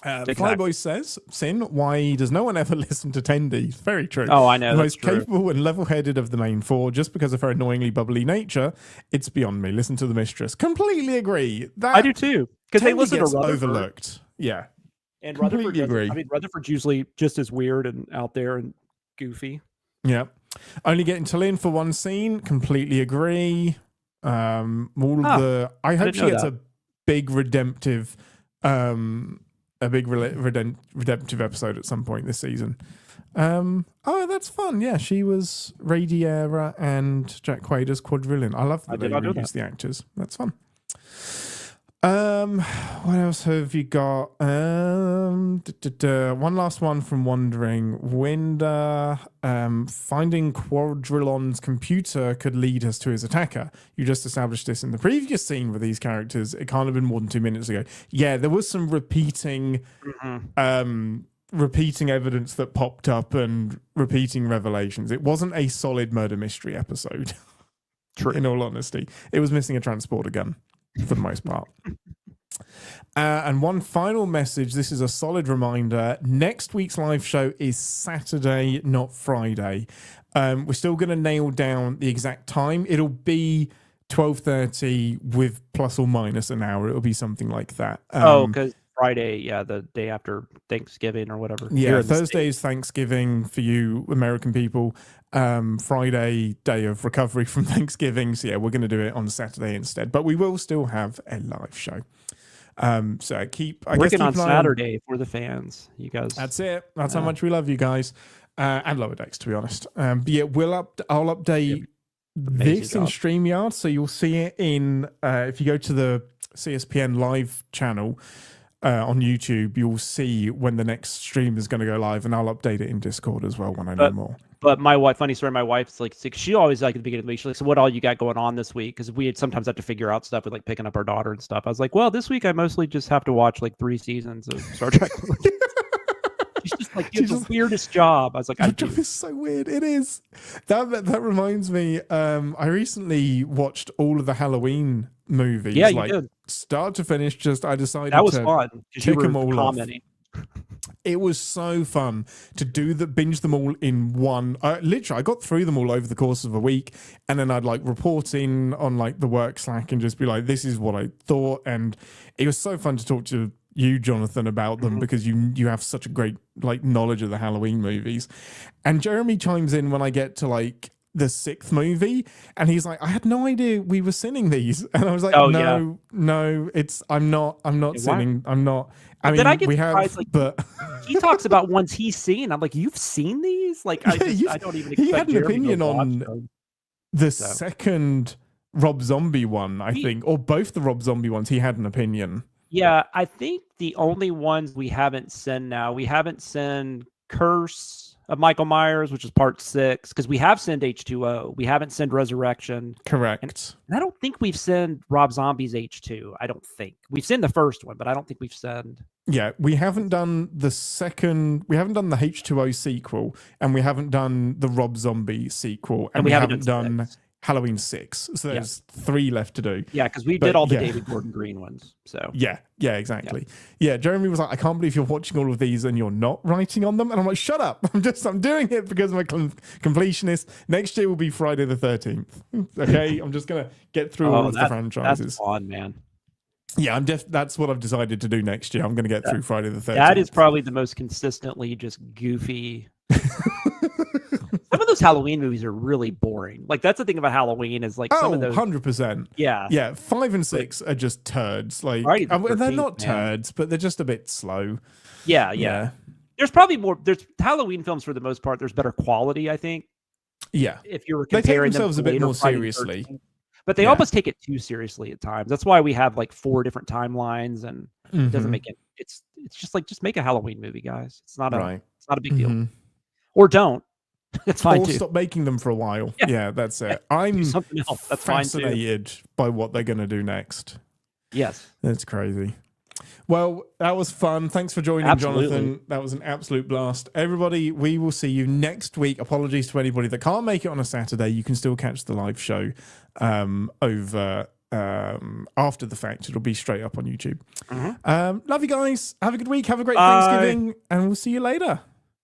Flyboy says, Sin, why does no one ever listen to Tendi? Very true. Oh, I know. The most capable and level-headed of the main 4, just because of her annoyingly bubbly nature, it's beyond me. Listen to the Mistress. Completely agree. I do too. Because they listen to Rutherford. Overlooked. Yeah. And Rutherford agree. I mean, Rutherford's usually just as weird and out there and goofy. Yeah. Only getting Talin for one scene. Completely agree. I hope she gets a big redemptive redemptive episode at some point this season. That's fun. Yeah, she was Radiera and Jack Quaid's quadrillion. I love that they reuse the actors. That's fun. What else have you got? One last one from Wandering Winder. Finding Quadrillon's computer could lead us to his attacker. You just established this in the previous scene with these characters. It can't have been more than 2 minutes ago. Yeah, there was some repeating evidence that popped up and repeating revelations. It wasn't a solid murder mystery episode. True. In all honesty, it was missing a transporter gun for the most part. And one final message. This is a solid reminder. Next week's live show is Saturday, not Friday. We're still going to nail down the exact time. It'll be 12:30 with plus or minus an hour. It'll be something like that. Because Friday, the day after Thanksgiving or whatever. Yeah, Thursday is Thanksgiving for you American people. Friday, day of recovery from Thanksgiving. So yeah, we're going to do it on Saturday instead. But we will still have a live show. So keep on Saturday for the fans, you guys. That's it. That's how much we love you guys, and Lower Decks, to be honest. But yeah, I'll update this in StreamYard, so you'll see it in if you go to the CSPN live channel. on YouTube, you'll see when the next stream is going to go live, and I'll update it in Discord as well when I know more. But my wife, funny story, my wife's like, she always like at the beginning of the week, she's like, so what all you got going on this week? Because we sometimes have to figure out stuff with like picking up our daughter and stuff. I was like, well, this week I mostly just have to watch like 3 seasons of Star Trek. She's just like, it's the weirdest job. I was like, your job is so weird. It is. That reminds me, I recently watched all of the Halloween movies. Yeah, you did. Start to finish. I decided that was fun. Tick them all off. It was so fun to binge them all in one. Literally, I got through them all over the course of a week, and then I'd like report in on like the work Slack and just be like, "This is what I thought." And it was so fun to talk to you, Jonathan, about them because you have such a great like knowledge of the Halloween movies. And Jeremy chimes in when I get to like the 6th movie, and he's like, I had no idea we were sinning these. And I was like, no, I'm not sinning. I'm not. I mean, we have, like, but he talks about ones he's seen. I'm like, you've seen these? Like, I don't even expect he had an Jeremy opinion on the second Rob Zombie one, I think, or both the Rob Zombie ones. He had an opinion. Yeah, I think the only ones we haven't seen now, we haven't seen Curse of Michael Myers, which is part 6, because we have sent H2O. We haven't sent Resurrection. Correct. And I don't think we've sent Rob Zombie's H2. I don't think. We've seen the first one, but I don't think we've sent. Yeah, we haven't done the second. We haven't done the H2O sequel, and we haven't done the Rob Zombie sequel, and we haven't done Halloween 6. So there's 3 left to do. Yeah, because we did all the David Gordon Green ones. So yeah, exactly. Yeah, Jeremy was like, I can't believe you're watching all of these and you're not writing on them. And I'm like, shut up. I'm doing it because I'm a completionist. Next year will be Friday the 13th. Okay, I'm just gonna get through all of the franchises. That's fun, man. Yeah, that's what I've decided to do next year. I'm going to get through Friday the 13th. That is probably the most consistently just goofy. Some of those Halloween movies are really boring. Like, that's the thing about Halloween is like some of those 100%. Yeah. 5 and 6 are just turds. Like, they're not turds, but they're just a bit slow. Yeah. There's probably more. There's Halloween films for the most part. There's better quality, I think. Yeah. If you were comparing, they take themselves them a bit more seriously. But they almost take it too seriously at times. That's why we have like 4 different timelines, and it doesn't make it. It's just like, just make a Halloween movie, guys. It's not a big deal. Or don't. It's fine too. Stop making them for a while. Yeah, that's it. I'm fascinated by what they're going to do next. Yes. That's crazy. Well, that was fun. Thanks for joining, Jonathan. That was an absolute blast. Everybody, we will see you next week. Apologies to anybody that can't make it on a Saturday. You can still catch the live show over after the fact. It'll be straight up on YouTube. Love you guys. Have a good week. Have a great Thanksgiving. And we'll see you later.